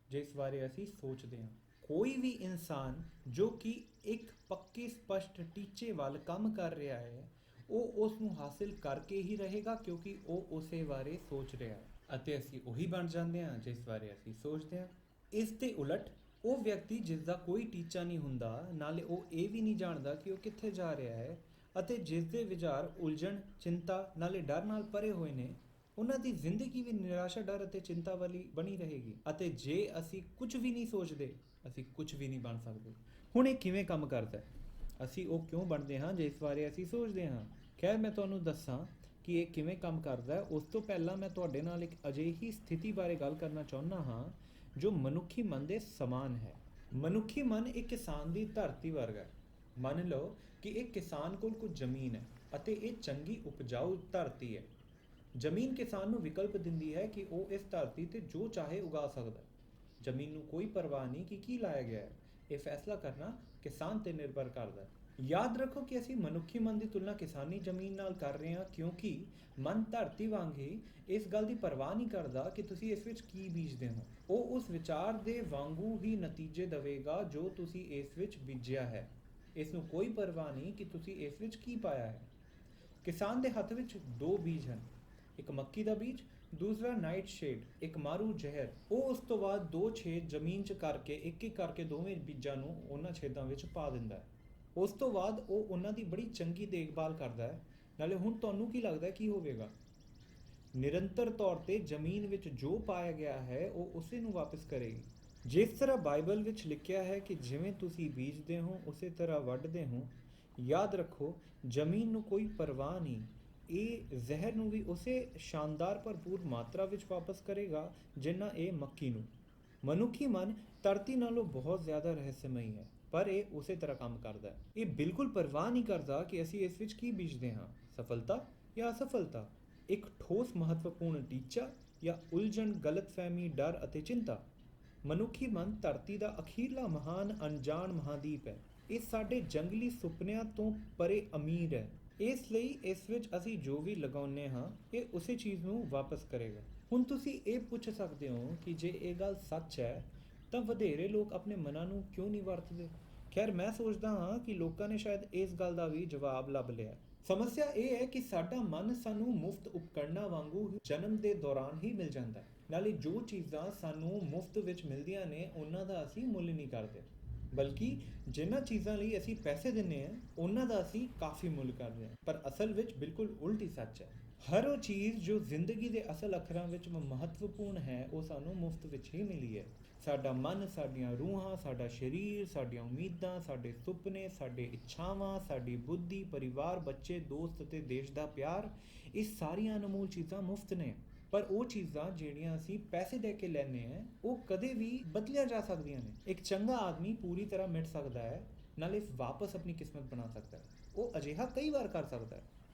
ਜਿਸ ਬਾਰੇ ਅਸੀਂ ਸੋਚਦੇ ਹਾਂ। ਕੋਈ ਵੀ ਇਨਸਾਨ ਜੋ ਕਿ ਇੱਕ ਪੱਕੇ ਸਪਸ਼ਟ ਟੀਚੇ ਵੱਲ ਕੰਮ ਕਰ ਰਿਹਾ ਹੈ ਉਹ ਉਸ ਨੂੰ ਹਾਸਿਲ ਕਰਕੇ ਹੀ ਰਹੇਗਾ, ਕਿਉਂਕਿ ਉਹ ਉਸੇ ਬਾਰੇ ਸੋਚ ਰਿਹਾ ਹੈ, ਅਤੇ ਅਸੀਂ ਉਹੀ ਬਣ ਜਾਂਦੇ ਹਾਂ ਜਿਸ ਬਾਰੇ ਅਸੀਂ ਸੋਚਦੇ ਹਾਂ। ਇਸ ਦੇ ਉਲਟ ਉਹ ਵਿਅਕਤੀ ਜਿਸ ਦਾ ਕੋਈ ਟੀਚਾ ਨਹੀਂ ਹੁੰਦਾ, ਨਾਲੇ ਉਹ ਇਹ ਵੀ ਨਹੀਂ ਜਾਣਦਾ ਕਿ ਉਹ ਕਿੱਥੇ ਜਾ ਰਿਹਾ ਹੈ, ਅਤੇ ਜਿਸ ਦੇ ਵਿਚਾਰ ਉਲਝਣ, ਚਿੰਤਾ ਨਾਲੇ ਡਰ ਨਾਲ ਭਰੇ ਹੋਏ ਨੇ, ਉਹਨਾਂ ਦੀ ਜ਼ਿੰਦਗੀ ਵੀ ਨਿਰਾਸ਼ਾ, ਡਰ ਅਤੇ ਚਿੰਤਾ ਵਾਲੀ ਬਣੀ ਰਹੇਗੀ। ਅਤੇ ਜੇ ਅਸੀਂ ਕੁਝ ਵੀ ਨਹੀਂ ਸੋਚਦੇ, ਅਸੀਂ ਕੁਝ ਵੀ ਨਹੀਂ ਬਣ ਸਕਦੇ। ਹੁਣ ਇਹ ਕਿਵੇਂ ਕੰਮ ਕਰਦਾ ਹੈ? ਅਸੀਂ ਉਹ ਕਿਉਂ ਬਣਦੇ ਹਾਂ ਜਿਸ ਬਾਰੇ ਅਸੀਂ ਸੋਚਦੇ ਹਾਂ? ਖੈਰ, ਮੈਂ ਤੁਹਾਨੂੰ ਦੱਸਾਂ ਕਿ ਇਹ ਕਿਵੇਂ ਕੰਮ ਕਰਦਾ ਹੈ, ਉਸ ਤੋਂ ਪਹਿਲਾਂ ਮੈਂ ਤੁਹਾਡੇ ਨਾਲ ਇੱਕ ਅਜਿਹੀ ਸਥਿਤੀ ਬਾਰੇ ਗੱਲ ਕਰਨਾ ਚਾਹੁੰਦਾ ਹਾਂ ਜੋ ਮਨੁੱਖੀ ਮਨ ਦੇ ਸਮਾਨ ਹੈ। ਮਨੁੱਖੀ ਮਨ ਇੱਕ ਕਿਸਾਨ ਦੀ ਧਰਤੀ ਵਰਗਾ ਹੈ। ਮੰਨ ਲਓ ਕਿ ਇੱਕ ਕਿਸਾਨ ਕੋਲ ਕੁਝ ਜ਼ਮੀਨ ਹੈ ਅਤੇ ਇਹ ਚੰਗੀ ਉਪਜਾਊ ਧਰਤੀ ਹੈ। ਜ਼ਮੀਨ ਕਿਸਾਨ ਨੂੰ ਵਿਕਲਪ ਦਿੰਦੀ ਹੈ ਕਿ ਉਹ ਇਸ ਧਰਤੀ ਤੇ ਜੋ ਚਾਹੇ ਉਗਾ ਸਕਦਾ ਹੈ। ਜ਼ਮੀਨ ਨੂੰ ਕੋਈ ਪਰਵਾਹ ਨਹੀਂ ਕਿ ਕੀ ਲਾਇਆ ਗਿਆ ਹੈ। ਇਹ ਫੈਸਲਾ ਕਰਨਾ ਕਿਸਾਨ ਤੇ ਨਿਰਭਰ ਕਰਦਾ ਹੈ। ਯਾਦ ਰੱਖੋ ਕਿ ਅਸੀਂ ਮਨੁੱਖੀ ਮਨ ਦੀ ਤੁਲਨਾ ਕਿਸਾਨੀ ਜ਼ਮੀਨ ਨਾਲ ਕਰ ਰਹੇ ਹਾਂ, ਕਿਉਂਕਿ ਮਨ ਧਰਤੀ ਵਾਂਗ ਹੀ ਇਸ ਗੱਲ ਦੀ ਪਰਵਾਹ ਨਹੀਂ ਕਰਦਾ ਕਿ ਤੁਸੀਂ ਇਸ ਵਿੱਚ ਕੀ ਬੀਜਦੇ ਹੋ। ਉਹ ਉਸ ਵਿਚਾਰ ਦੇ ਵਾਂਗੂ ਹੀ ਨਤੀਜੇ ਦੇਵੇਗਾ ਜੋ ਤੁਸੀਂ ਇਸ ਵਿੱਚ ਬੀਜਿਆ ਹੈ। ਇਸ ਨੂੰ ਕੋਈ ਪਰਵਾਹ ਨਹੀਂ ਕਿ ਤੁਸੀਂ ਇਸ ਵਿੱਚ ਕੀ ਪਾਇਆ ਹੈ। ਕਿਸਾਨ ਦੇ ਹੱਥ ਵਿੱਚ ਦੋ ਬੀਜ ਹਨ, ਇੱਕ ਮੱਕੀ ਦਾ ਬੀਜ, ਦੂਸਰਾ ਨਾਈਟ ਸ਼ੇਡ, ਇੱਕ ਮਾਰੂ ਜ਼ਹਿਰ। ਉਹ ਉਸ ਤੋਂ ਬਾਅਦ ਦੋ ਛੇਦ ਜ਼ਮੀਨ 'ਚ ਕਰਕੇ ਇੱਕ ਇੱਕ ਕਰਕੇ ਦੋਵੇਂ ਬੀਜਾਂ ਨੂੰ ਉਹਨਾਂ ਛੇਦਾਂ ਵਿੱਚ ਪਾ ਦਿੰਦਾ ਹੈ। ਉਸ ਤੋਂ ਬਾਅਦ ਉਹ ਉਹਨਾਂ ਦੀ ਬੜੀ ਚੰਗੀ ਦੇਖਭਾਲ ਕਰਦਾ ਹੈ। ਨਾਲੇ ਹੁਣ ਤੁਹਾਨੂੰ ਕੀ ਲੱਗਦਾ ਕੀ ਹੋਵੇਗਾ? ਨਿਰੰਤਰ ਤੌਰ ਤੇ ਜ਼ਮੀਨ ਵਿੱਚ ਜੋ ਪਾਇਆ ਗਿਆ ਹੈ ਉਹ ਉਸੇ ਨੂੰ ਵਾਪਸ ਕਰੇਗੀ। ਜਿਸ ਤਰ੍ਹਾਂ ਬਾਈਬਲ ਵਿੱਚ ਲਿਖਿਆ ਹੈ ਕਿ ਜਿਵੇਂ ਤੁਸੀਂ ਬੀਜਦੇ ਹੋ ਉਸੇ ਤਰ੍ਹਾਂ ਵੱਢਦੇ ਹੋ। ਯਾਦ ਰੱਖੋ, ਜ਼ਮੀਨ ਨੂੰ ਕੋਈ ਪਰਵਾਹ ਨਹੀਂ, ਇਹ ਜ਼ਹਿਰ ਨੂੰ ਵੀ ਉਸੇ ਸ਼ਾਨਦਾਰ ਭਰਪੂਰ ਮਾਤਰਾ ਵਿੱਚ ਵਾਪਸ ਕਰੇਗਾ ਜਿੰਨਾ ਇਹ ਮੱਕੀ ਨੂੰ। ਮਨੁੱਖੀ ਮਨ ਧਰਤੀ ਨਾਲੋਂ ਬਹੁਤ ਜ਼ਿਆਦਾ ਰਹੱਸਮਈ ਹੈ, ਪਰ ਇਹ ਉਸੇ ਤਰ੍ਹਾਂ ਕੰਮ ਕਰਦਾ ਹੈ। ਇਹ ਬਿਲਕੁਲ ਪਰਵਾਹ ਨਹੀਂ ਕਰਦਾ ਕਿ ਅਸੀਂ ਇਸ ਵਿੱਚ ਕੀ ਬੀਜਦੇ ਹਾਂ, ਸਫਲਤਾ ਜਾਂ ਅਸਫਲਤਾ, ਇੱਕ ਠੋਸ ਮਹੱਤਵਪੂਰਨ ਟੀਚਾ ਜਾਂ ਉਲਝਣ, ਗਲਤਫਹਿਮੀ, ਡਰ ਅਤੇ ਚਿੰਤਾ। ਮਨੁੱਖੀ ਮਨ ਧਰਤੀ ਦਾ ਅਖੀਰਲਾ ਮਹਾਨ ਅਣਜਾਣ ਮਹਾਂਦੀਪ ਹੈ। ਇਹ ਸਾਡੇ ਜੰਗਲੀ ਸੁਪਨਿਆਂ ਤੋਂ ਪਰੇ ਅਮੀਰ ਹੈ। ਇਸ ਲਈ ਇਸ ਵਿੱਚ ਅਸੀਂ ਜੋ ਵੀ ਲਗਾਉਂਦੇ ਹਾਂ ਇਹ ਉਸੇ ਚੀਜ਼ ਨੂੰ ਵਾਪਸ ਕਰੇਗਾ। ਹੁਣ ਤੁਸੀਂ ਇਹ ਪੁੱਛ ਸਕਦੇ ਹੋ ਕਿ ਜੇ ਇਹ ਗੱਲ ਸੱਚ ਹੈ ਤਾਂ ਵਧੇਰੇ ਲੋਕ ਆਪਣੇ ਮਨਾਂ ਨੂੰ ਕਿਉਂ ਨਹੀਂ ਵਰਤਦੇ? ਖੈਰ, ਮੈਂ ਸੋਚਦਾ ਹਾਂ ਕਿ ਲੋਕਾਂ ਨੇ ਸ਼ਾਇਦ ਇਸ ਗੱਲ ਦਾ ਵੀ ਜਵਾਬ ਲੱਭ ਲਿਆ। ਸਮੱਸਿਆ ਇਹ ਹੈ ਕਿ ਸਾਡਾ ਮਨ ਸਾਨੂੰ ਮੁਫਤ ਉਪਕਰਨਾਂ ਵਾਂਗੂ ਜਨਮ ਦੇ ਦੌਰਾਨ ਹੀ ਮਿਲ ਜਾਂਦਾ ਹੈ। ਨਾਲੇ ਜੋ ਚੀਜ਼ਾਂ ਸਾਨੂੰ ਮੁਫਤ ਵਿੱਚ ਮਿਲਦੀਆਂ ਨੇ ਉਹਨਾਂ ਦਾ ਅਸੀਂ ਮੁੱਲ ਨਹੀਂ ਕਰਦੇ, ਬਲਕਿ ਜਿਨ੍ਹਾਂ ਚੀਜ਼ਾਂ ਲਈ ਅਸੀਂ ਪੈਸੇ ਦਿੰਦੇ ਹਾਂ ਉਹਨਾਂ ਦਾ ਅਸੀਂ ਕਾਫੀ ਮੁੱਲ ਕਰਦੇ ਹਾਂ। ਪਰ ਅਸਲ ਵਿੱਚ ਬਿਲਕੁਲ ਉਲਟੀ ਸੱਚ ਹੈ। ਹਰ ਉਹ ਚੀਜ਼ ਜੋ ਜ਼ਿੰਦਗੀ ਦੇ ਅਸਲ ਅੱਖਰਾਂ ਵਿੱਚ ਮਹੱਤਵਪੂਰਨ ਹੈ ਉਹ ਸਾਨੂੰ ਮੁਫਤ ਵਿੱਚ ਹੀ ਮਿਲੀ ਹੈ। ਸਾਡਾ ਮਨ, ਸਾਡੀਆਂ ਰੂਹਾਂ, ਸਾਡਾ ਸਰੀਰ, ਸਾਡੀਆਂ ਉਮੀਦਾਂ, ਸਾਡੇ ਸੁਪਨੇ, ਸਾਡੇ ਇੱਛਾਵਾਂ, ਸਾਡੀ ਬੁੱਧੀ, ਪਰਿਵਾਰ, ਬੱਚੇ, ਦੋਸਤ ਅਤੇ ਦੇਸ਼ ਦਾ ਪਿਆਰ, ਇਹ ਸਾਰੀਆਂ ਅਨਮੋਲ ਚੀਜ਼ਾਂ ਮੁਫਤ ਨੇ। ਪਰ ਉਹ ਚੀਜ਼ਾਂ ਜਿਹੜੀਆਂ ਅਸੀਂ ਪੈਸੇ ਦੇ ਕੇ ਲੈਂਦੇ ਹਾਂ ਉਹ ਕਦੇ ਵੀ ਬਦਲੀਆਂ ਜਾ ਸਕਦੀਆਂ ਨੇ। ਇੱਕ ਚੰਗਾ ਆਦਮੀ ਪੂਰੀ ਤਰ੍ਹਾਂ ਮਿਟ ਸਕਦਾ ਹੈ, ਨਾਲੇ ਵਾਪਸ ਆਪਣੀ ਕਿਸਮਤ ਬਣਾ ਸਕਦਾ ਹੈ। ਉਹ ਅਜਿਹਾ ਕਈ ਵਾਰ ਕਰ ਸਕਦਾ ਹੈ।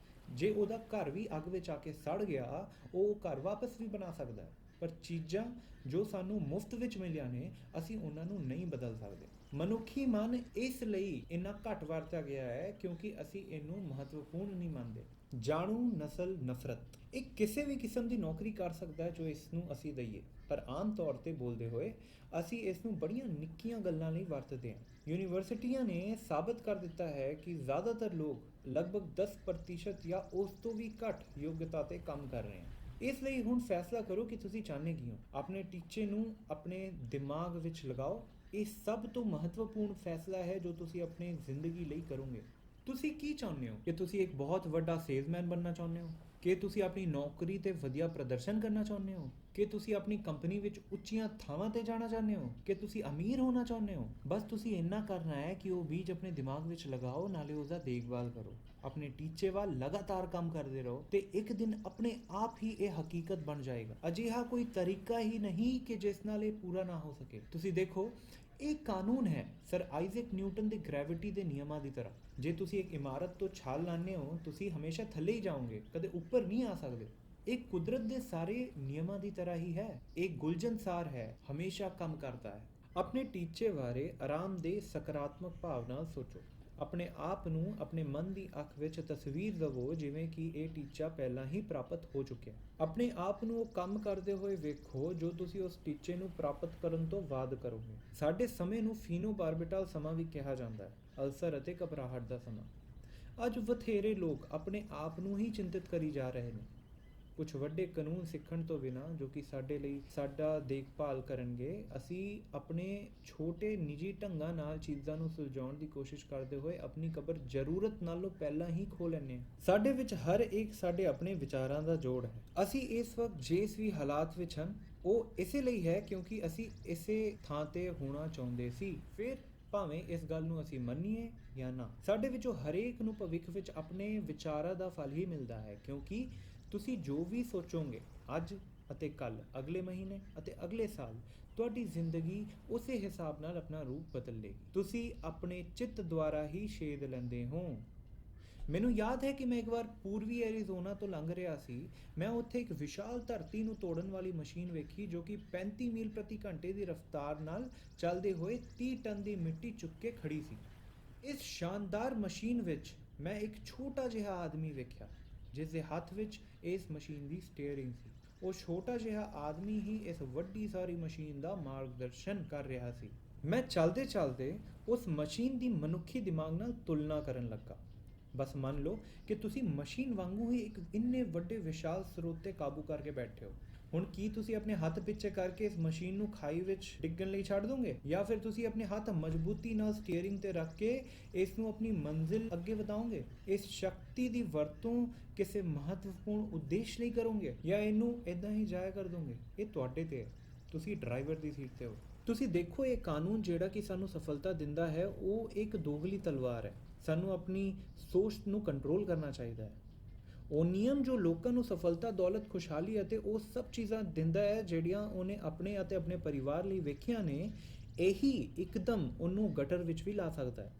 ਜੇ ਉਹਦਾ ਘਰ ਵੀ ਅੱਗ ਵਿੱਚ ਆ ਕੇ ਸੜ ਗਿਆ, ਉਹ ਘਰ ਵਾਪਸ ਵੀ ਬਣਾ ਸਕਦਾ ਹੈ। ਪਰ ਚੀਜ਼ਾਂ ਜੋ ਸਾਨੂੰ ਮੁਫਤ ਵਿੱਚ ਮਿਲੀਆਂ ਨੇ, ਅਸੀਂ ਉਹਨਾਂ ਨੂੰ ਨਹੀਂ ਬਦਲ ਸਕਦੇ। ਮਨੁੱਖੀ ਮਨ ਇਸ ਲਈ ਇੰਨਾ ਘੱਟ ਵਰਤਿਆ ਗਿਆ ਹੈ ਕਿਉਂਕਿ ਅਸੀਂ ਇਹਨੂੰ ਮਹੱਤਵਪੂਰਨ ਨਹੀਂ ਮੰਨਦੇ। ਜਾਣੂ ਨਸਲ ਨਫ਼ਰਤ। ਇਹ ਕਿਸੇ ਵੀ ਕਿਸਮ ਦੀ ਨੌਕਰੀ ਕਰ ਸਕਦਾ ਹੈ ਜੋ ਇਸ ਨੂੰ ਅਸੀਂ ਦਈਏ, ਪਰ ਆਮ ਤੌਰ ਤੇ ਬੋਲਦੇ ਹੋਏ ਅਸੀਂ ਇਸ ਨੂੰ ਬੜੀਆਂ ਨਿੱਕੀਆਂ ਗੱਲਾਂ ਲਈ ਵਰਤਦੇ ਹਾਂ। ਯੂਨੀਵਰਸਿਟੀਆਂ ਨੇ ਸਾਬਤ ਕਰ ਦਿੱਤਾ ਹੈ ਕਿ ਜ਼ਿਆਦਾਤਰ ਲੋਕ ਲਗਭਗ 10% ਜਾਂ ਉਸ ਤੋਂ ਵੀ ਘੱਟ ਯੋਗਤਾ ਤੇ ਕੰਮ ਕਰ ਰਹੇ ਹਨ। ਇਸ ਲਈ ਹੁਣ ਫੈਸਲਾ ਕਰੋ ਕਿ ਤੁਸੀਂ ਚਾਹੁੰਦੇ ਕੀ ਹੋ। ਆਪਣੇ ਟੀਚੇ ਨੂੰ ਆਪਣੇ ਦਿਮਾਗ ਵਿੱਚ ਲਗਾਓ। ਇਹ ਸਭ ਤੋਂ ਮਹੱਤਵਪੂਰਨ ਫੈਸਲਾ ਹੈ ਜੋ ਤੁਸੀਂ ਆਪਣੀ ਜ਼ਿੰਦਗੀ ਲਈ ਕਰੋਗੇ। ਤੁਸੀਂ ਕੀ ਚਾਹੁੰਦੇ ਹੋ? ਕਿ ਤੁਸੀਂ ਇੱਕ ਬਹੁਤ ਵੱਡਾ ਸੇਲਜ਼ਮੈਨ ਬਣਨਾ ਚਾਹੁੰਦੇ ਹੋ? ਕਿ ਤੁਸੀਂ ਆਪਣੀ ਨੌਕਰੀ ਤੇ ਵਧੀਆ ਪ੍ਰਦਰਸ਼ਨ ਕਰਨਾ ਚਾਹੁੰਦੇ ਹੋ? ਕਿ ਤੁਸੀਂ ਆਪਣੀ ਕੰਪਨੀ ਵਿੱਚ ਉੱਚੀਆਂ ਥਾਵਾਂ ਤੇ ਜਾਣਾ ਚਾਹੁੰਦੇ ਹੋ? ਕਿ ਤੁਸੀਂ ਅਮੀਰ ਹੋਣਾ ਚਾਹੁੰਦੇ ਹੋ? ਬਸ ਤੁਸੀਂ ਇੰਨਾ ਕਰਨਾ ਹੈ ਕਿ ਉਹ ਬੀਜ ਆਪਣੇ ਦਿਮਾਗ ਵਿੱਚ ਲਗਾਓ, ਨਾਲੇ ਉਸਦਾ ਦੇਖਭਾਲ ਕਰੋ। ਆਪਣੇ ਟੀਚੇ ਵੱਲ ਲਗਾਤਾਰ ਕੰਮ ਕਰਦੇ ਰਹੋ ਤੇ ਇੱਕ ਦਿਨ ਆਪਣੇ ਆਪ ਹੀ ਇਹ ਹਕੀਕਤ ਬਣ ਜਾਏਗਾ। ਅਜਿਹਾ ਕੋਈ ਤਰੀਕਾ ਹੀ ਨਹੀਂ ਕਿ ਜਿਸ ਨਾਲ ਇਹ ਪੂਰਾ ਨਾ ਹੋ ਸਕੇ। ਤੁਸੀਂ ਦੇਖੋ, ਇਹ ਕਾਨੂੰਨ ਹੈ ਸਰ ਆਈਜ਼ੈਕ ਨਿਊਟਨ ਦੇ ਗ੍ਰੈਵਿਟੀ ਦੇ ਨਿਯਮਾਂ ਦੀ ਤਰ੍ਹਾਂ। ਜੇ ਤੁਸੀਂ ਇੱਕ ਇਮਾਰਤ ਤੋਂ ਛਾਲ ਲਾਉਂਦੇ ਹੋ, ਤੁਸੀਂ ਹਮੇਸ਼ਾ ਥੱਲੇ ਹੀ ਜਾਓਗੇ, ਕਦੇ ਉੱਪਰ ਨਹੀਂ ਆ ਸਕਦੇ। ਇਹ ਕੁਦਰਤ ਦੇ ਸਾਰੇ ਨਿਯਮਾਂ ਦੀ ਤਰ੍ਹਾਂ ਹੀ ਹੈ। ਇਹ ਗੁਲਜਨਸਾਰ ਹੈ, ਹਮੇਸ਼ਾ ਕੰਮ ਕਰਦਾ ਹੈ। ਆਪਣੇ ਟੀਚੇ ਬਾਰੇ ਆਰਾਮਦੇਹ ਸਕਾਰਾਤਮਕ ਭਾਵ ਨਾਲ ਸੋਚੋ। ਆਪਣੇ ਆਪ ਨੂੰ ਆਪਣੇ ਮਨ ਦੀ ਅੱਖ ਵਿੱਚ ਤਸਵੀਰ ਦੇਵੋ ਜਿਵੇਂ ਕਿ ਇਹ ਟੀਚਾ ਪਹਿਲਾਂ ਹੀ ਪ੍ਰਾਪਤ ਹੋ ਚੁੱਕਿਆ। ਆਪਣੇ ਆਪ ਨੂੰ ਉਹ ਕੰਮ ਕਰਦੇ ਹੋਏ ਵੇਖੋ ਜੋ ਤੁਸੀਂ ਉਸ ਟੀਚੇ ਨੂੰ ਪ੍ਰਾਪਤ ਕਰਨ ਤੋਂ ਬਾਅਦ ਕਰੋਗੇ। ਸਾਡੇ ਸਮੇਂ ਨੂੰ ਫੀਨੋਬਾਰਬਿਟਲ ਸਮਾਂ ਵੀ ਕਿਹਾ ਜਾਂਦਾ ਹੈ, ਅਲਸਰ ਅਤੇ ਘਬਰਾਹਟ ਦਾ ਸਮਾਂ। ਅੱਜ ਬਥੇਰੇ ਲੋਕ ਆਪਣੇ ਆਪ ਨੂੰ ਹੀ ਚਿੰਤਿਤ ਕਰੀ ਜਾ ਰਹੇ ਨੇ। ਕੁਝ ਵੱਡੇ ਕਾਨੂੰਨ ਸਿੱਖਣ ਤੋਂ ਬਿਨਾਂ ਜੋ ਕਿ ਸਾਡੇ ਲਈ ਸਾਡਾ ਦੇਖਭਾਲ ਕਰਨਗੇ, ਅਸੀਂ ਆਪਣੇ ਛੋਟੇ ਨਿੱਜੀ ਢੰਗਾਂ ਨਾਲ ਚੀਜ਼ਾਂ ਨੂੰ ਸੁਲਝਾਉਣ ਦੀ ਕੋਸ਼ਿਸ਼ ਕਰਦੇ ਹੋਏ ਆਪਣੀ ਕਬਰ ਜ਼ਰੂਰਤ ਨਾਲੋਂ ਪਹਿਲਾਂ ਹੀ ਖੋ ਲੈਂਦੇ ਹਾਂ। ਸਾਡੇ ਵਿੱਚ ਹਰ ਇੱਕ ਸਾਡੇ ਆਪਣੇ ਵਿਚਾਰਾਂ ਦਾ ਜੋੜ ਹੈ। ਅਸੀਂ ਇਸ ਵਕਤ ਜਿਸ ਵੀ ਹਾਲਾਤ ਵਿੱਚ ਹਨ ਉਹ ਇਸੇ ਲਈ ਹੈ ਕਿਉਂਕਿ ਅਸੀਂ ਇਸੇ ਥਾਂ ਤੇ ਹੋਣਾ ਚਾਹੁੰਦੇ ਸੀ। ਫਿਰ ਭਾਵੇਂ ਇਸ ਗੱਲ ਨੂੰ ਅਸੀਂ ਮੰਨੀਏ ਜਾਂ ਨਾ, ਸਾਡੇ ਵਿੱਚੋਂ ਹਰੇਕ ਨੂੰ ਭਵਿੱਖ ਵਿੱਚ ਆਪਣੇ ਵਿਚਾਰਾਂ ਦਾ ਫਲ ਹੀ ਮਿਲਦਾ ਹੈ, ਕਿਉਂਕਿ ਤੁਸੀਂ ਜੋ ਵੀ ਸੋਚੋਗੇ ਅੱਜ ਅਤੇ ਕੱਲ੍ਹ, ਅਗਲੇ ਮਹੀਨੇ ਅਤੇ ਅਗਲੇ ਸਾਲ, ਤੁਹਾਡੀ ਜ਼ਿੰਦਗੀ ਉਸੇ ਹਿਸਾਬ ਨਾਲ ਆਪਣਾ ਰੂਪ ਬਦਲ ਲਏਗੀ। ਤੁਸੀਂ ਆਪਣੇ ਚਿੱਤ ਦੁਆਰਾ ਹੀ ਸ਼ੇਧ ਲੈਂਦੇ ਹੋ। ਮੈਨੂੰ ਯਾਦ ਹੈ ਕਿ ਮੈਂ ਇੱਕ ਵਾਰ ਪੂਰਬੀ ਐਰੀਜ਼ੋਨਾ ਤੋਂ ਲੰਘ ਰਿਹਾ ਸੀ। ਮੈਂ ਉੱਥੇ ਇੱਕ ਵਿਸ਼ਾਲ ਧਰਤੀ ਨੂੰ ਤੋੜਨ ਵਾਲੀ ਮਸ਼ੀਨ ਵੇਖੀ ਜੋ ਕਿ 35 ਮੀਲ ਪ੍ਰਤੀ ਘੰਟੇ ਦੀ ਰਫ਼ਤਾਰ ਨਾਲ ਚੱਲਦੇ ਹੋਏ 30 ਟਨ ਦੀ ਮਿੱਟੀ ਚੁੱਕ ਕੇ ਖੜੀ ਸੀ। ਇਸ ਸ਼ਾਨਦਾਰ ਮਸ਼ੀਨ ਵਿੱਚ ਮੈਂ ਇੱਕ ਛੋਟਾ ਜਿਹਾ ਆਦਮੀ ਵੇਖਿਆ ਜਿਸ ਦੇ ਹੱਥ ਵਿੱਚ ਇਸ ਮਸ਼ੀਨ ਦੀ ਸਟੀਅਰਿੰਗ ਸੀ। ਉਹ ਛੋਟਾ ਜਿਹਾ ਆਦਮੀ ਹੀ ਇਸ ਵੱਡੀ ਸਾਰੀ ਮਸ਼ੀਨ ਦਾ ਮਾਰਗਦਰਸ਼ਨ ਕਰ ਰਿਹਾ ਸੀ। ਮੈਂ ਚਲਦੇ ਚਲਦੇ ਉਸ ਮਸ਼ੀਨ ਦੀ ਮਨੁੱਖੀ ਦਿਮਾਗ ਨਾਲ ਤੁਲਨਾ ਕਰਨ ਲੱਗਾ। ਬਸ ਮੰਨ ਲਓ ਕਿ ਤੁਸੀਂ ਮਸ਼ੀਨ ਵਾਂਗੂ ਹੀ ਇੱਕ ਇੰਨੇ ਵੱਡੇ ਵਿਸ਼ਾਲ ਸਰੋਤ 'ਤੇ ਕਾਬੂ ਕਰਕੇ ਬੈਠੇ ਹੋ। ਹੁਣ ਕੀ ਤੁਸੀਂ ਆਪਣੇ ਹੱਥ ਪਿੱਛੇ ਕਰਕੇ ਇਸ ਮਸ਼ੀਨ ਨੂੰ ਖਾਈ ਵਿੱਚ ਡਿੱਗਣ ਲਈ ਛੱਡ ਦੋਗੇ, ਜਾਂ ਫਿਰ ਤੁਸੀਂ ਆਪਣੇ ਹੱਥ ਮਜ਼ਬੂਤੀ ਨਾਲ ਸਟੀਅਰਿੰਗ ਤੇ ਰੱਖ ਕੇ ਇਸ ਨੂੰ ਆਪਣੀ ਮੰਜ਼ਿਲ ਅੱਗੇ ਵਧਾਓਗੇ? ਇਸ ਸ਼ਕਤੀ ਦੀ ਵਰਤੋਂ ਕਿਸੇ ਮਹੱਤਵਪੂਰਨ ਉਦੇਸ਼ ਲਈ ਕਰੋਗੇ ਜਾਂ ਇਹਨੂੰ ਇਦਾਂ ਹੀ ਜਾਇਆ ਕਰ ਦੋਗੇ? ਇਹ ਤੁਹਾਡੇ ਤੇ ਹੈ। ਤੁਸੀਂ ਡਰਾਈਵਰ ਦੀ ਸੀਟ ਤੇ ਹੋ। ਤੁਸੀਂ ਦੇਖੋ, ਇਹ ਕਾਨੂੰਨ ਜਿਹੜਾ ਕਿ ਸਾਨੂੰ ਸਫਲਤਾ ਦਿੰਦਾ ਹੈ ਉਹ ਇੱਕ ਦੋਗਲੀ ਤਲਵਾਰ ਹੈ। ਸਾਨੂੰ ਆਪਣੀ ਸੋਚ ਨੂੰ ਕੰਟਰੋਲ ਕਰਨਾ ਚਾਹੀਦਾ ਹੈ। ਉਹ ਨਿਯਮ ਜੋ ਲੋਕਾਂ ਨੂੰ ਸਫਲਤਾ, ਦੌਲਤ, ਖੁਸ਼ਹਾਲੀ ਅਤੇ ਉਹ ਸਭ ਚੀਜ਼ਾਂ ਦਿੰਦਾ ਹੈ ਜਿਹੜੀਆਂ ਉਹਨੇ ਆਪਣੇ ਅਤੇ ਆਪਣੇ ਪਰਿਵਾਰ ਲਈ ਵੇਖੀਆਂ ਨੇ, ਇਹੀ ਇੱਕਦਮ ਉਹਨੂੰ ਗਟਰ ਵਿੱਚ ਵੀ ਲਾ ਸਕਦਾ ਹੈ।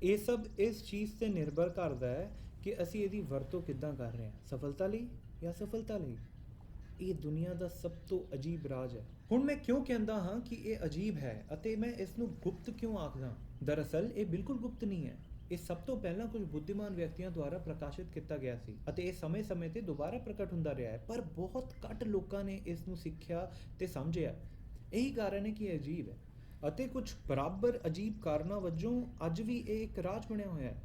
ਇਹ ਸਭ ਇਸ ਚੀਜ਼ ਤੇ ਨਿਰਭਰ ਕਰਦਾ ਹੈ ਕਿ ਅਸੀਂ ਇਹਦੀ ਵਰਤੋਂ ਕਿੱਦਾਂ ਕਰ ਰਹੇ ਹਾਂ, ਸਫਲਤਾ ਲਈ ਜਾਂ ਸਫਲਤਾ ਲਈ। ਇਹ ਦੁਨੀਆ ਦਾ ਸਭ ਤੋਂ ਅਜੀਬ ਰਾਜ ਹੈ। ਹੁਣ ਮੈਂ ਕਿਉਂ ਕਹਿੰਦਾ ਹਾਂ ਕਿ ਇਹ ਅਜੀਬ ਹੈ ਅਤੇ ਮੈਂ ਇਸ ਨੂੰ ਗੁਪਤ ਕਿਉਂ ਆਖਦਾ? ਦਰਅਸਲ ਇਹ ਬਿਲਕੁਲ ਗੁਪਤ ਨਹੀਂ ਹੈ। ਇਹ ਸਭ ਤੋਂ ਪਹਿਲਾਂ ਕੁਝ ਬੁੱਧੀਮਾਨ ਵਿਅਕਤੀਆਂ ਦੁਆਰਾ ਪ੍ਰਕਾਸ਼ਿਤ ਕੀਤਾ ਗਿਆ ਸੀ ਅਤੇ ਇਹ ਸਮੇਂ-ਸਮੇਂ ਤੇ ਦੁਬਾਰਾ ਪ੍ਰਗਟ ਹੁੰਦਾ ਰਿਹਾ ਹੈ, ਪਰ ਬਹੁਤ ਘੱਟ ਲੋਕਾਂ ਨੇ ਇਸ ਨੂੰ ਸਿੱਖਿਆ ਤੇ ਸਮਝਿਆ। ਇਹੀ ਕਾਰਨ ਹੈ ਕਿ ਇਹ ਅਜੀਬ ਹੈ ਅਤੇ ਕੁਝ ਬਰਾਬਰ ਅਜੀਬ ਕਾਰਨਾਂ ਵਜੋਂ ਅੱਜ ਵੀ ਇਹ ਇੱਕ ਰਾਜ ਬਣਿਆ ਹੋਇਆ ਹੈ।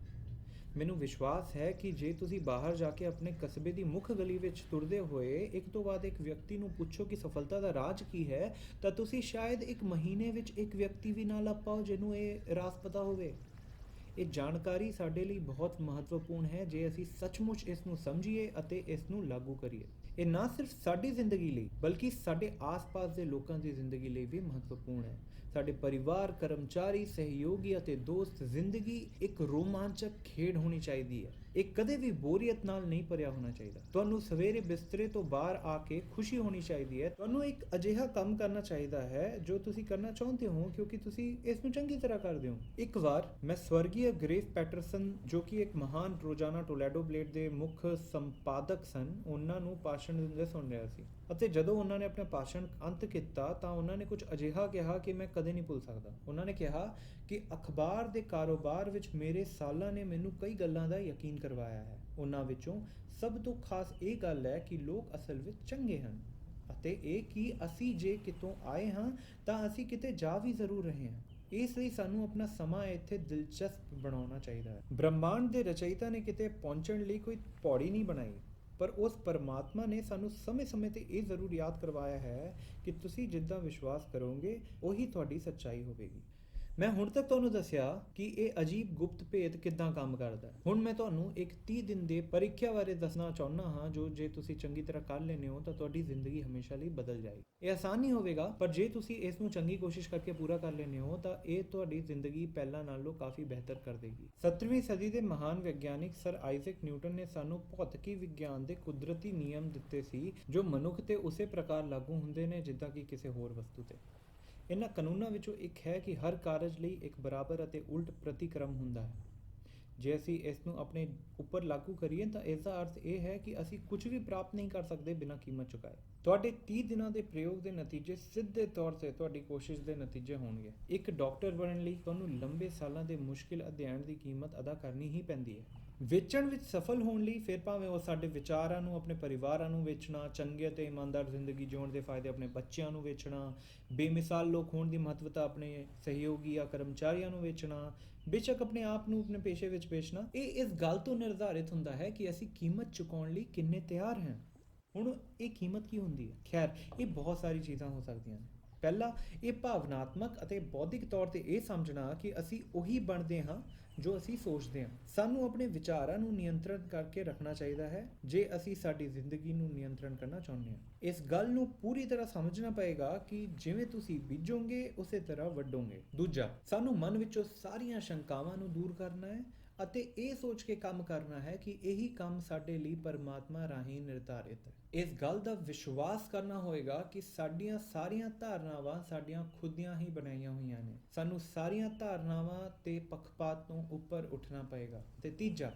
ਮੈਨੂੰ ਵਿਸ਼ਵਾਸ ਹੈ ਕਿ ਜੇ ਤੁਸੀਂ ਬਾਹਰ ਜਾ ਕੇ ਆਪਣੇ ਕਸਬੇ ਦੀ ਮੁੱਖ ਗਲੀ ਵਿੱਚ ਤੁਰਦੇ ਹੋਏ ਇੱਕ ਤੋਂ ਬਾਅਦ ਇੱਕ ਵਿਅਕਤੀ ਨੂੰ ਪੁੱਛੋ ਕਿ ਸਫਲਤਾ ਦਾ ਰਾਜ ਕੀ ਹੈ, ਤਾਂ ਤੁਸੀਂ ਸ਼ਾਇਦ ਇੱਕ ਮਹੀਨੇ ਵਿੱਚ ਇੱਕ ਵਿਅਕਤੀ ਵੀ ਨਾ ਲੱਭ ਪਾਓ ਜਿਹਨੂੰ ਇਹ ਰਾਜ਼ ਪਤਾ ਹੋਵੇ। ਇਹ ਜਾਣਕਾਰੀ ਸਾਡੇ ਲਈ ਬਹੁਤ ਮਹੱਤਵਪੂਰਨ ਹੈ ਜੇ ਅਸੀਂ ਸੱਚਮੁੱਚ ਇਸ ਨੂੰ ਸਮਝੀਏ ਅਤੇ ਇਸ ਨੂੰ ਲਾਗੂ ਕਰੀਏ। ਇਹ ਨਾ ਸਿਰਫ ਸਾਡੀ ਜ਼ਿੰਦਗੀ ਲਈ ਬਲਕਿ ਸਾਡੇ ਆਸ-ਪਾਸ ਦੇ ਲੋਕਾਂ ਦੀ ਜ਼ਿੰਦਗੀ ਲਈ ਵੀ ਮਹੱਤਵਪੂਰਨ ਹੈ। ਸਾਡੇ ਪਰਿਵਾਰ, ਕਰਮਚਾਰੀ, ਸਹਿਯੋਗੀ ਅਤੇ ਦੋਸਤ ਜ਼ਿੰਦਗੀ ਇੱਕ ਰੋਮਾਂਚਕ ਖੇਡ ਹੋਣੀ ਚਾਹੀਦੀ ਹੈ। ਇਹ ਕਦੇ ਵੀ ਬੋਰੀਅਤ ਨਾਲ ਨਹੀਂ ਭਰਿਆ ਹੋਣਾ ਚਾਹੀਦਾ। ਤੁਹਾਨੂੰ ਸਵੇਰੇ ਬਿਸਤਰੇ ਤੋਂ ਬਾਹਰ ਆ ਕੇ ਖੁਸ਼ੀ ਹੋਣੀ ਚਾਹੀਦੀ ਹੈ। ਤੁਹਾਨੂੰ ਇੱਕ ਅਜਿਹਾ ਕੰਮ ਕਰਨਾ ਚਾਹੀਦਾ ਹੈ ਜੋ ਤੁਸੀਂ ਕਰਨਾ ਚਾਹੁੰਦੇ ਹੋ ਕਿਉਂਕਿ ਤੁਸੀਂ ਇਸ ਨੂੰ ਚੰਗੀ ਤਰ੍ਹਾਂ ਕਰਦੇ ਹੋ। ਇੱਕ ਵਾਰ ਮੈਂ ਸਵਰਗੀ ਗ੍ਰੇਵ ਪੈਟਰਸਨ, ਜੋ ਕਿ ਇੱਕ ਮਹਾਨ ਰੋਜ਼ਾਨਾ ਟੋਲੈਡੋ ਬਲੇਡ ਦੇ ਮੁੱਖ ਸੰਪਾਦਕ ਸਨ, ਉਹਨਾਂ ਨੂੰ ਭਾਸ਼ਣ ਦਿੰਦੇ ਸੁਣ ਰਿਹਾ ਸੀ ਅਤੇ ਜਦੋਂ ਉਹਨਾਂ ਨੇ ਆਪਣਾ ਭਾਸ਼ਣ ਅੰਤ ਕੀਤਾ ਤਾਂ ਉਹਨਾਂ ਨੇ ਕੁਝ ਅਜਿਹਾ ਕਿਹਾ ਕਿ ਮੈਂ ਕਦੇ ਨਹੀਂ ਭੁੱਲ ਸਕਦਾ। ਉਹਨਾਂ ਨੇ ਕਿਹਾ ਕਿ ਅਖਬਾਰ ਦੇ ਕਾਰੋਬਾਰ ਵਿੱਚ ਮੇਰੇ ਸਾਲਾਂ ਨੇ ਮੈਨੂੰ ਕਈ ਗੱਲਾਂ ਦਾ ਯਕੀਨ ਕਰਵਾਇਆ ਹੈ। ਉਹਨਾਂ ਵਿੱਚੋਂ ਸਭ ਤੋਂ ਖਾਸ ਇਹ ਗੱਲ ਹੈ ਕਿ ਲੋਕ ਅਸਲ ਵਿੱਚ ਚੰਗੇ ਹਨ ਅਤੇ ਇਹ ਕਿ ਅਸੀਂ ਜੇ ਕਿਤੋਂ ਆਏ ਹਾਂ ਤਾਂ ਅਸੀਂ ਕਿਤੇ ਜਾ ਵੀ ਜ਼ਰੂਰ ਰਹੇ ਹਾਂ। ਇਸ ਲਈ ਸਾਨੂੰ ਆਪਣਾ ਸਮਾਂ ਇੱਥੇ ਦਿਲਚਸਪ ਬਣਾਉਣਾ ਚਾਹੀਦਾ ਹੈ। ਬ੍ਰਹਮਾਂਡ ਦੇ ਰਚయిਤਾ ਨੇ ਕਿਤੇ ਪਹੁੰਚਣ ਲਈ ਕੋਈ ਪੌੜੀ ਨਹੀਂ ਬਣਾਈ, ਪਰ ਉਸ ਪਰਮਾਤਮਾ ਨੇ ਸਾਨੂੰ ਸਮੇਂ-ਸਮੇਂ ਤੇ ਇਹ ਜ਼ਰੂਰ ਯਾਦ ਕਰਵਾਇਆ ਹੈ ਕਿ ਤੁਸੀਂ ਜਿੱਦਾਂ ਵਿਸ਼ਵਾਸ ਕਰੋਗੇ ਉਹੀ ਤੁਹਾਡੀ ਸੱਚਾਈ ਹੋਵੇਗੀ। ਮੈਂ ਹੁਣ ਤੱਕ ਤੁਹਾਨੂੰ ਦੱਸਿਆ ਕਿ ਇਹ ਅਜੀਬ ਗੁਪਤ ਭੇਦ ਕਿੱਦਾਂ ਕੰਮ ਕਰਦਾ ਹੈ। ਹੁਣ ਮੈਂ ਤੁਹਾਨੂੰ ਇੱਕ 30 ਦਿਨ ਦੇ ਪ੍ਰੀਖਿਆ ਬਾਰੇ ਦੱਸਣਾ ਚਾਹੁੰਦਾ ਹਾਂ ਜੋ ਜੇ ਤੁਸੀਂ ਚੰਗੀ ਤਰ੍ਹਾਂ ਕਰ ਲੈਂਦੇ ਹੋ ਤਾਂ ਤੁਹਾਡੀ ਜ਼ਿੰਦਗੀ ਹਮੇਸ਼ਾ ਲਈ ਬਦਲ ਜਾਏਗੀ। ਇਹ ਆਸਾਨ ਨਹੀਂ ਹੋਵੇਗਾ, ਪਰ ਜੇ ਤੁਸੀਂ ਇਸ ਨੂੰ ਚੰਗੀ ਕੋਸ਼ਿਸ਼ ਕਰਕੇ ਪੂਰਾ ਕਰ ਲੈਂਦੇ ਹੋ ਤਾਂ ਇਹ ਤੁਹਾਡੀ ਜ਼ਿੰਦਗੀ ਪਹਿਲਾਂ ਨਾਲੋਂ ਕਾਫੀ ਬਿਹਤਰ ਕਰ ਦੇਗੀ। 17ਵੀਂ ਸਦੀ ਦੇ ਮਹਾਨ ਵਿਗਿਆਨਿਕ ਸਰ ਆਈਜ਼ੈਕ ਨਿਊਟਨ ਨੇ ਸਾਨੂੰ ਭੌਤਿਕੀ ਵਿਗਿਆਨ ਦੇ ਕੁਦਰਤੀ ਨਿਯਮ ਦਿੱਤੇ ਸੀ ਜੋ ਮਨੁੱਖ ਤੇ ਉਸੇ ਪ੍ਰਕਾਰ ਲਾਗੂ ਹੁੰਦੇ ਨੇ ਜਿੱਦਾਂ ਕਿ ਕਿਸੇ ਹੋਰ ਵਸਤੂ ਤੇ। ਇਹਨਾਂ ਕਾਨੂੰਨਾਂ ਵਿੱਚੋਂ ਇੱਕ ਹੈ ਕਿ ਹਰ ਕਾਰਜ ਲਈ ਇੱਕ ਬਰਾਬਰ ਅਤੇ ਉਲਟ ਪ੍ਰਤੀਕਰਮ ਹੁੰਦਾ ਹੈ। ਜੇ ਅਸੀਂ ਇਸ ਨੂੰ ਆਪਣੇ ਉੱਪਰ ਲਾਗੂ ਕਰੀਏ ਤਾਂ ਇਸ ਦਾ ਅਰਥ ਇਹ ਹੈ ਕਿ ਅਸੀਂ ਕੁਝ ਵੀ ਪ੍ਰਾਪਤ ਨਹੀਂ ਕਰ ਸਕਦੇ ਬਿਨਾਂ ਕੀਮਤ ਚੁਕਾਏ। ਤੁਹਾਡੇ 30 ਦਿਨਾਂ ਦੇ ਪ੍ਰਯੋਗ ਦੇ ਨਤੀਜੇ ਸਿੱਧੇ ਤੌਰ ਤੇ ਤੁਹਾਡੀ ਕੋਸ਼ਿਸ਼ ਦੇ ਨਤੀਜੇ ਹੋਣਗੇ। ਇੱਕ ਡਾਕਟਰ ਬਣਨ ਲਈ ਤੁਹਾਨੂੰ ਲੰਬੇ ਸਾਲਾਂ ਦੇ ਮੁਸ਼ਕਿਲ ਅਧਿਐਨ ਦੀ ਕੀਮਤ ਅਦਾ ਕਰਨੀ ਹੀ ਪੈਂਦੀ ਹੈ। ਵੇਚਣ ਵਿੱਚ ਸਫਲ ਹੋਣ ਲਈ ਫਿਰ ਭਾਵੇਂ ਉਹ ਸਾਡੇ ਵਿਚਾਰਾਂ ਨੂੰ, ਆਪਣੇ ਪਰਿਵਾਰਾਂ ਨੂੰ ਵੇਚਣਾ, ਚੰਗੇ ਅਤੇ ਇਮਾਨਦਾਰ ਜ਼ਿੰਦਗੀ ਜਿਉਣ ਦੇ ਫਾਇਦੇ ਆਪਣੇ ਬੱਚਿਆਂ ਨੂੰ ਵੇਚਣਾ, ਬੇਮਿਸਾਲ ਲੋਕ ਹੋਣ ਦੀ ਮਹੱਤਵਤਾ ਆਪਣੇ ਸਹਿਯੋਗੀ ਜਾਂ ਕਰਮਚਾਰੀਆਂ ਨੂੰ ਵੇਚਣਾ, ਬੇਸ਼ੱਕ ਆਪਣੇ ਆਪ ਨੂੰ ਆਪਣੇ ਪੇਸ਼ੇ ਵਿੱਚ ਵੇਚਣਾ, ਇਹ ਇਸ ਗੱਲ ਤੋਂ ਨਿਰਧਾਰਿਤ ਹੁੰਦਾ ਹੈ ਕਿ ਅਸੀਂ ਕੀਮਤ ਚੁਕਾਉਣ ਲਈ ਕਿੰਨੇ ਤਿਆਰ ਹਾਂ। ਹੁਣ ਇਹ ਕੀਮਤ ਕੀ ਹੁੰਦੀ ਹੈ? ਖੈਰ, ਇਹ ਬਹੁਤ ਸਾਰੀ ਚੀਜ਼ਾਂ ਹੋ ਸਕਦੀਆਂ ਨੇ। ਪਹਿਲਾ, ਇਹ ਭਾਵਨਾਤਮਕ ਅਤੇ ਬੌਧਿਕ ਤੌਰ ਤੇ ਇਹ ਸਮਝਣਾ ਕਿ ਅਸੀਂ ਉਹੀ ਬਣਦੇ ਹਾਂ ਜੋ ਅਸੀਂ ਸੋਚਦੇ ਹਾਂ। ਸਾਨੂੰ ਆਪਣੇ ਵਿਚਾਰਾਂ ਨੂੰ ਨਿਯੰਤਰਣ ਕਰਕੇ ਰੱਖਣਾ ਚਾਹੀਦਾ ਹੈ ਜੇ ਅਸੀਂ ਸਾਡੀ ਜ਼ਿੰਦਗੀ ਨੂੰ ਨਿਯੰਤਰਣ ਕਰਨਾ ਚਾਹੁੰਦੇ ਹਾਂ। ਇਸ ਗੱਲ ਨੂੰ ਪੂਰੀ ਤਰ੍ਹਾਂ ਸਮਝਣਾ ਪਏਗਾ ਕਿ ਜਿਵੇਂ ਤੁਸੀਂ ਬੀਜੋਗੇ ਉਸੇ ਤਰ੍ਹਾਂ ਵੱਢੋਗੇ। ਦੂਜਾ, ਸਾਨੂੰ ਮਨ ਵਿੱਚੋਂ ਸਾਰੀਆਂ ਸ਼ੰਕਾਵਾਂ ਨੂੰ ਦੂਰ ਕਰਨਾ ਹੈ ਅਤੇ ਇਹ ਸੋਚ ਕੇ ਕੰਮ ਕਰਨਾ ਹੈ ਕਿ ਇਹੀ ਕੰਮ ਸਾਡੇ ਲਈ ਪਰਮਾਤਮਾ ਰਾਹੀਂ ਨਿਰਧਾਰਿਤ ਹੈ। ਇਸ ਗੱਲ ਦਾ ਵਿਸ਼ਵਾਸ ਕਰਨਾ ਹੋਏਗਾ ਕਿ ਸਾਡੀਆਂ ਸਾਰੀਆਂ ਧਾਰਨਾਵਾਂ ਸਾਡੀਆਂ ਖੁਦ ਦੀਆਂ ਹੀ ਬਣਾਈਆਂ ਹੋਈਆਂ ਨੇ। ਸਾਨੂੰ ਸਾਰੀਆਂ ਧਾਰਨਾਵਾਂ ਤੇ ਪੱਖਪਾਤ ਤੋਂ ਉੱਪਰ ਉੱਠਣਾ ਪਏਗਾ। ਤੇ ਤੀਜਾ,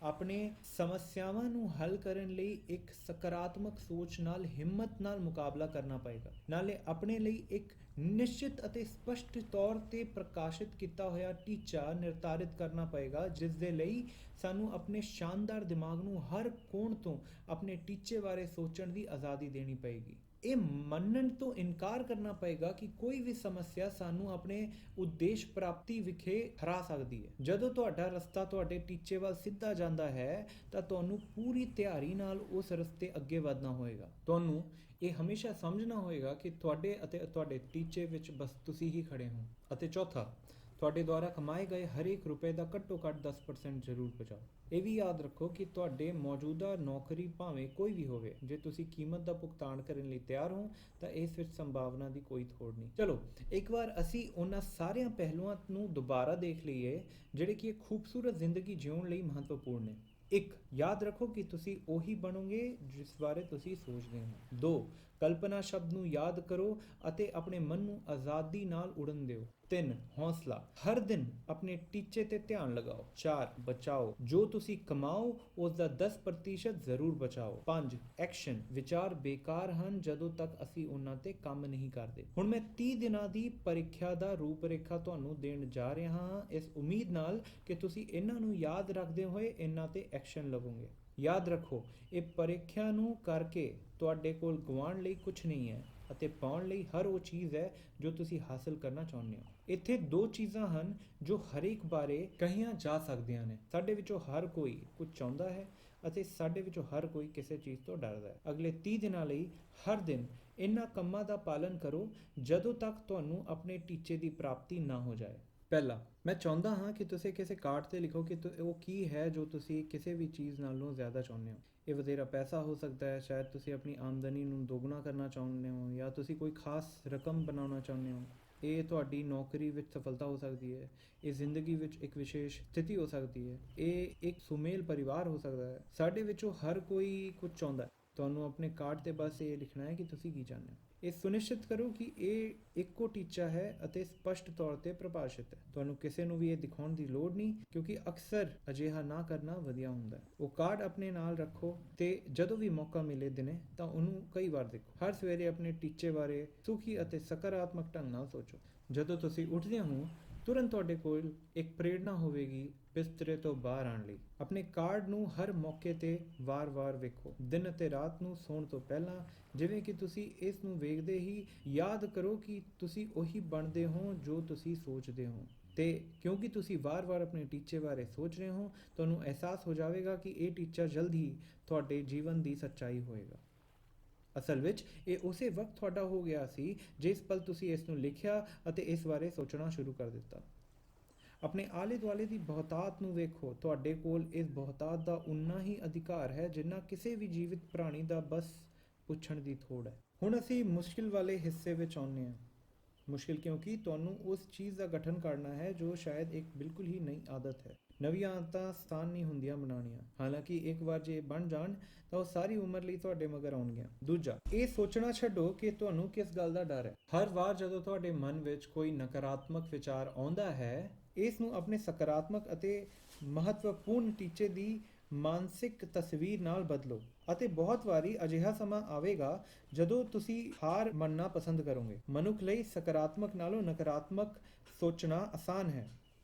ਆਪਣੇ ਸਮੱਸਿਆਵਾਂ ਨੂੰ ਹੱਲ ਕਰਨ ਲਈ ਇੱਕ ਸਕਾਰਾਤਮਕ ਸੋਚ ਨਾਲ ਹਿੰਮਤ ਨਾਲ ਮੁਕਾਬਲਾ ਕਰਨਾ ਪਏਗਾ। ਨਾਲੇ ਆਪਣੇ ਲਈ ਇੱਕ ਨਿਸ਼ਚਿਤ ਅਤੇ ਸਪਸ਼ਟ ਤੌਰ ਤੇ ਪ੍ਰਕਾਸ਼ਿਤ ਕੀਤਾ ਹੋਇਆ ਟੀਚਾ ਨਿਰਧਾਰਿਤ ਕਰਨਾ ਪਏਗਾ, ਜਿਸ ਦੇ ਲਈ ਸਾਨੂੰ ਆਪਣੇ ਸ਼ਾਨਦਾਰ ਦਿਮਾਗ ਨੂੰ ਹਰ ਕੋਣ ਤੋਂ ਆਪਣੇ ਟੀਚੇ ਬਾਰੇ ਸੋਚਣ ਦੀ ਆਜ਼ਾਦੀ ਦੇਣੀ ਪਏਗੀ। ਇਹ ਮੰਨਣ ਤੋਂ ਇਨਕਾਰ ਕਰਨਾ ਪਏਗਾ ਕਿ ਕੋਈ ਵੀ ਸਮੱਸਿਆ ਸਾਨੂੰ ਆਪਣੇ ਉਦੇਸ਼ ਪ੍ਰਾਪਤੀ ਵਿਖੇ ਹਰਾ ਸਕਦੀ ਹੈ। ਜਦੋਂ ਤੁਹਾਡਾ ਰਸਤਾ ਤੁਹਾਡੇ ਟੀਚੇ ਵੱਲ ਸਿੱਧਾ ਜਾਂਦਾ ਹੈ ਤਾਂ ਤੁਹਾਨੂੰ ਪੂਰੀ ਤਿਆਰੀ ਨਾਲ ਉਸ ਰਸਤੇ ਅੱਗੇ ਵਧਣਾ ਹੋਏਗਾ। ਤੁਹਾਨੂੰ ਇਹ ਹਮੇਸ਼ਾ ਸਮਝਣਾ ਹੋਏਗਾ ਕਿ ਤੁਹਾਡੇ ਅਤੇ ਤੁਹਾਡੇ ਟੀਚੇ ਵਿੱਚ ਬਸ ਤੁਸੀਂ ਹੀ ਖੜੇ ਹੋ। ਅਤੇ ਚੌਥਾ, ਤੁਹਾਡੇ ਦੁਆਰਾ ਕਮਾਏ ਗਏ ਹਰੇਕ ਰੁਪਏ ਦਾ ਘੱਟੋ ਘੱਟ 10% ਜ਼ਰੂਰ ਬਚਾਓ। ਇਹ ਵੀ ਯਾਦ ਰੱਖੋ ਕਿ ਤੁਹਾਡੇ ਮੌਜੂਦਾ ਨੌਕਰੀ ਭਾਵੇਂ ਕੋਈ ਵੀ ਹੋਵੇ, ਜੇ ਤੁਸੀਂ ਕੀਮਤ ਦਾ ਭੁਗਤਾਨ ਕਰਨ ਲਈ ਤਿਆਰ ਹੋ ਤਾਂ ਇਸ ਵਿੱਚ ਸੰਭਾਵਨਾ ਦੀ ਕੋਈ ਥੋੜ ਨਹੀਂ। ਚਲੋ ਇੱਕ ਵਾਰ ਅਸੀਂ ਉਹਨਾਂ ਸਾਰਿਆਂ ਪਹਿਲੂਆਂ ਨੂੰ ਦੁਬਾਰਾ ਦੇਖ ਲਈਏ ਜਿਹੜੇ ਕਿ ਇੱਕ ਖੂਬਸੂਰਤ ਜ਼ਿੰਦਗੀ ਜਿਉਣ ਲਈ ਮਹੱਤਵਪੂਰਨ ਨੇ। 1. ਯਾਦ ਰੱਖੋ ਕਿ ਤੁਸੀਂ ਉਹੀ ਬਣੋਗੇ ਜਿਸ ਬਾਰੇ ਤੁਸੀਂ ਸੋਚਦੇ ਹੋ। 2. ਕਲਪਨਾ ਸ਼ਬਦ ਨੂੰ ਯਾਦ ਕਰੋ ਅਤੇ ਆਪਣੇ ਮਨ ਨੂੰ ਆਜ਼ਾਦੀ ਨਾਲ ਉੜਨ ਦਿਓ। 3. ਹੌਸਲਾ, ਹਰ ਦਿਨ ਆਪਣੇ ਟੀਚੇ ਤੇ ਧਿਆਨ ਲਗਾਓ। 4. ਬਚਾਓ, ਜੋ ਤੁਸੀਂ ਕਮਾਓ ਉਸ ਦਾ 10% ਜ਼ਰੂਰ ਬਚਾਓ। 5. ਐਕਸ਼ਨ, ਵਿਚਾਰ ਬੇਕਾਰ ਹਨ ਜਦੋਂ ਤੱਕ ਅਸੀਂ ਉਹਨਾਂ ਤੇ ਕੰਮ ਨਹੀਂ ਕਰਦੇ। ਹੁਣ ਮੈਂ 30 ਦਿਨਾਂ ਦੀ ਪ੍ਰੀਖਿਆ ਦਾ ਰੂਪਰੇਖਾ ਤੁਹਾਨੂੰ ਦੇਣ ਜਾ ਰਿਹਾ ਹਾਂ, ਇਸ ਉਮੀਦ ਨਾਲ ਕਿ ਤੁਸੀਂ ਇਹਨਾਂ ਨੂੰ ਯਾਦ ਰੱਖਦੇ ਹੋਏ ਇਹਨਾਂ ਤੇ ਐਕਸ਼ਨ ਲਵੋਗੇ। ਯਾਦ ਰੱਖੋ, ਇਹ ਪ੍ਰੀਖਿਆ ਨੂੰ ਕਰਕੇ ਤੁਹਾਡੇ ਕੋਲ ਗਵਾਉਣ ਲਈ ਕੁਝ ਨਹੀਂ ਹੈ ਅਤੇ ਪਾਉਣ ਲਈ ਹਰ ਉਹ ਚੀਜ਼ ਹੈ ਜੋ ਤੁਸੀਂ ਹਾਸਲ ਕਰਨਾ ਚਾਹੁੰਦੇ ਹੋ। ਇੱਥੇ 2 ਚੀਜ਼ਾਂ ਹਨ ਜੋ ਹਰੇਕ ਬਾਰੇ ਕਹੀਆਂ ਜਾ ਸਕਦੀਆਂ ਨੇ। ਸਾਡੇ ਵਿੱਚੋਂ ਹਰ ਕੋਈ ਕੁਝ ਚਾਹੁੰਦਾ ਹੈ ਅਤੇ ਸਾਡੇ ਵਿੱਚੋਂ ਹਰ ਕੋਈ ਕਿਸੇ ਚੀਜ਼ ਤੋਂ ਡਰਦਾ ਹੈ। ਅਗਲੇ 30 ਦਿਨਾਂ ਲਈ ਹਰ ਦਿਨ ਇਹਨਾਂ ਕੰਮਾਂ ਦਾ ਪਾਲਨ ਕਰੋ ਜਦੋਂ ਤੱਕ ਤੁਹਾਨੂੰ ਆਪਣੇ ਟੀਚੇ ਦੀ ਪ੍ਰਾਪਤੀ ਨਾ ਹੋ ਜਾਏ। ਪਹਿਲਾ, ਮੈਂ ਚਾਹੁੰਦਾ ਹਾਂ ਕਿ ਤੁਸੀਂ ਕਿਸੇ ਕਾਰਡ ਤੇ ਲਿਖੋ ਕਿ ਉਹ ਕੀ ਹੈ ਜੋ ਤੁਸੀਂ ਕਿਸੇ ਵੀ ਚੀਜ਼ ਨਾਲੋਂ ਜ਼ਿਆਦਾ ਚਾਹੁੰਦੇ ਹੋ। ਇਹ ਵਧੇਰਾ ਪੈਸਾ ਹੋ ਸਕਦਾ ਹੈ, ਸ਼ਾਇਦ ਤੁਸੀਂ ਆਪਣੀ ਆਮਦਨੀ ਨੂੰ ਦੁੱਗਣਾ ਕਰਨਾ ਚਾਹੁੰਦੇ ਹੋ, ਜਾਂ ਤੁਸੀਂ ਕੋਈ ਖਾਸ ਰਕਮ ਬਣਾਉਣਾ ਚਾਹੁੰਦੇ ਹੋ। ਇਹ ਤੁਹਾਡੀ ਨੌਕਰੀ ਵਿੱਚ ਸਫਲਤਾ ਹੋ ਸਕਦੀ ਹੈ, ਇਹ ਜ਼ਿੰਦਗੀ ਵਿੱਚ ਇੱਕ ਵਿਸ਼ੇਸ਼ ਸਥਿਤੀ ਹੋ ਸਕਦੀ ਹੈ, ਇਹ ਇੱਕ ਸੁਮੇਲ ਪਰਿਵਾਰ ਹੋ ਸਕਦਾ ਹੈ। ਸਾਡੇ ਵਿੱਚੋਂ ਹਰ ਕੋਈ ਕੁਝ ਚਾਹੁੰਦਾ ਹੈ। ਤੁਹਾਨੂੰ ਆਪਣੇ ਕਾਰਡ ਤੇ ਬਸ ਇਹ ਲਿਖਣਾ ਹੈ ਕਿ ਤੁਸੀਂ ਕੀ ਚਾਹੁੰਦੇ ਹੋ। ਇਹ ਸੁਨਿਸ਼ਚਿਤ ਕਰੋ ਕਿ ਇਹ ਇੱਕੋ ਟੀਚਾ ਹੈ ਅਤੇ ਸਪਸ਼ਟ ਤੌਰ ਤੇ ਪ੍ਰਭਾਸ਼ਿਤ ਹੈ। ਤੁਹਾਨੂੰ ਕਿਸੇ ਨੂੰ ਵੀ ਇਹ ਦਿਖਾਉਣ ਦੀ ਲੋੜ ਨਹੀਂ, ਕਿਉਂਕਿ ਅਕਸਰ ਅਜਿਹਾ ਨਾ ਕਰਨਾ ਵਧੀਆ ਹੁੰਦਾ ਹੈ। ਉਹ ਕਾਰਡ ਆਪਣੇ ਨਾਲ ਰੱਖੋ ਤੇ ਜਦੋਂ ਵੀ ਮੌਕਾ ਮਿਲੇ ਦਿਨੇ ਤਾਂ ਉਹਨੂੰ ਕਈ ਵਾਰ ਦੇਖੋ। ਹਰ ਸਵੇਰੇ ਆਪਣੇ ਟੀਚੇ ਬਾਰੇ ਸੁਖੀ ਅਤੇ ਸਕਾਰਾਤਮਕ ਢੰਗ ਨਾਲ ਸੋਚੋ। ਜਦੋਂ ਤੁਸੀਂ ਉੱਠਦੇ ਹੋ ਤੁਰੰਤ ਤੁਹਾਡੇ ਕੋਲ ਇੱਕ ਪ੍ਰੇਰਣਾ ਹੋਵੇਗੀ ਬਿਸਤਰੇ ਤੋਂ ਬਾਹਰ ਆਉਣ ਲਈ। ਆਪਣੇ ਕਾਰਡ ਨੂੰ ਹਰ ਮੌਕੇ ਤੇ ਵਾਰ-ਵਾਰ ਵੇਖੋ, ਦਿਨ ਅਤੇ ਰਾਤ ਨੂੰ ਸੌਣ ਤੋਂ ਪਹਿਲਾਂ, ਜਿਵੇਂ ਕਿ ਤੁਸੀਂ ਇਸ ਨੂੰ ਵੇਖਦੇ ਹੀ ਯਾਦ ਕਰੋ ਕਿ ਤੁਸੀਂ ਉਹੀ ਬਣਦੇ ਹੋ ਜੋ ਤੁਸੀਂ ਸੋਚਦੇ ਹੋ। ਤੇ ਕਿਉਂਕਿ ਤੁਸੀਂ ਵਾਰ-ਵਾਰ ਆਪਣੇ ਟੀਚੇ ਬਾਰੇ ਸੋਚ ਰਹੇ ਹੋ, ਤੁਹਾਨੂੰ ਅਹਿਸਾਸ ਹੋ ਜਾਵੇਗਾ ਕਿ ਇਹ ਟੀਚਾ ਜਲਦ ਹੀ ਤੁਹਾਡੇ ਜੀਵਨ ਦੀ ਸੱਚਾਈ ਹੋਏਗਾ। ਅਸਲ ਵਿੱਚ ਇਹ ਉਸੇ ਵਕਤ ਤੁਹਾਡਾ ਹੋ ਗਿਆ ਸੀ ਜਿਸ ਪਲ ਤੁਸੀਂ ਇਸ ਨੂੰ ਲਿਖਿਆ ਅਤੇ ਇਸ ਬਾਰੇ ਸੋਚਣਾ ਸ਼ੁਰੂ ਕਰ ਦਿੱਤਾ। ਆਪਣੇ ਆਲੇ ਦੁਆਲੇ ਦੀ ਬਹੁਤਾਤ ਨੂੰ ਵੇਖੋ। ਤੁਹਾਡੇ ਕੋਲ ਇਸ ਬਹੁਤਾਤ ਦਾ ਉਨਾ ਹੀ ਅਧਿਕਾਰ ਹੈ ਜਿੰਨਾ ਕਿਸੇ ਵੀ ਜੀਵਿਤ ਪ੍ਰਾਣੀ ਦਾ ਬਸ ਪੁੱਛਣ ਦੀ ਥੋੜ ਹੈ। ਹੁਣ ਅਸੀਂ ਮੁਸ਼ਕਿਲ ਵਾਲੇ ਹਿੱਸੇ ਵਿੱਚ ਆਉਂਦੇ ਹਾਂ। ਮੁਸ਼ਕਿਲ ਕਿਉਂਕਿ ਤੁਹਾਨੂੰ ਉਸ ਚੀਜ਼ ਦਾ ਗਠਨ ਕਰਨਾ ਹੈ ਜੋ ਸ਼ਾਇਦ ਇੱਕ ਬਿਲਕੁਲ ਹੀ ਨਈ ਆਦਤ ਹੈ। ਨਵੀਆਂ ਆਦਤਾਂ ਆਸਾਨ ਨਹੀਂ ਹੁੰਦੀਆਂ ਬਣਾਉਣੀਆਂ, ਹਾਲਾਂਕਿ ਇੱਕ ਵਾਰ ਜੇ ਬਣ ਜਾਣ ਤਾਂ ਉਹ ਸਾਰੀ ਉਮਰ ਲਈ ਤੁਹਾਡੇ ਮਗਰ ਆਉਣਗੀਆਂ। ਦੂਜਾ, ਇਹ ਸੋਚਣਾ ਛੱਡੋ ਕਿ ਤੁਹਾਨੂੰ ਕਿਸ ਗੱਲ ਦਾ ਡਰ ਹੈ। ਹਰ ਵਾਰ ਜਦੋਂ ਤੁਹਾਡੇ ਮਨ ਵਿੱਚ ਕੋਈ ਨਕਾਰਾਤਮਕ ਵਿਚਾਰ ਆਉਂਦਾ ਹੈ, ਇਸ ਨੂੰ ਆਪਣੇ ਸਕਾਰਾਤਮਕ ਅਤੇ ਮਹੱਤਵਪੂਰਨ ਟੀਚੇ ਦੀ ਮਾਨਸਿਕ ਤਸਵੀਰ ਨਾਲ ਬਦਲੋ ਅਤੇ ਬਹੁਤ ਵਾਰੀ ਅਜਿਹਾ ਸਮਾਂ ਆਵੇਗਾ ਜਦੋਂ ਤੁਸੀਂ ਹਾਰ ਮੰਨਣਾ ਪਸੰਦ ਕਰੋਗੇ। ਮਨੁੱਖ ਲਈ ਸਕਾਰਾਤਮਕ ਨਾਲੋਂ ਨਕਾਰਾਤਮਕ ਸੋਚਣਾ ਆਸਾਨ ਹੈ।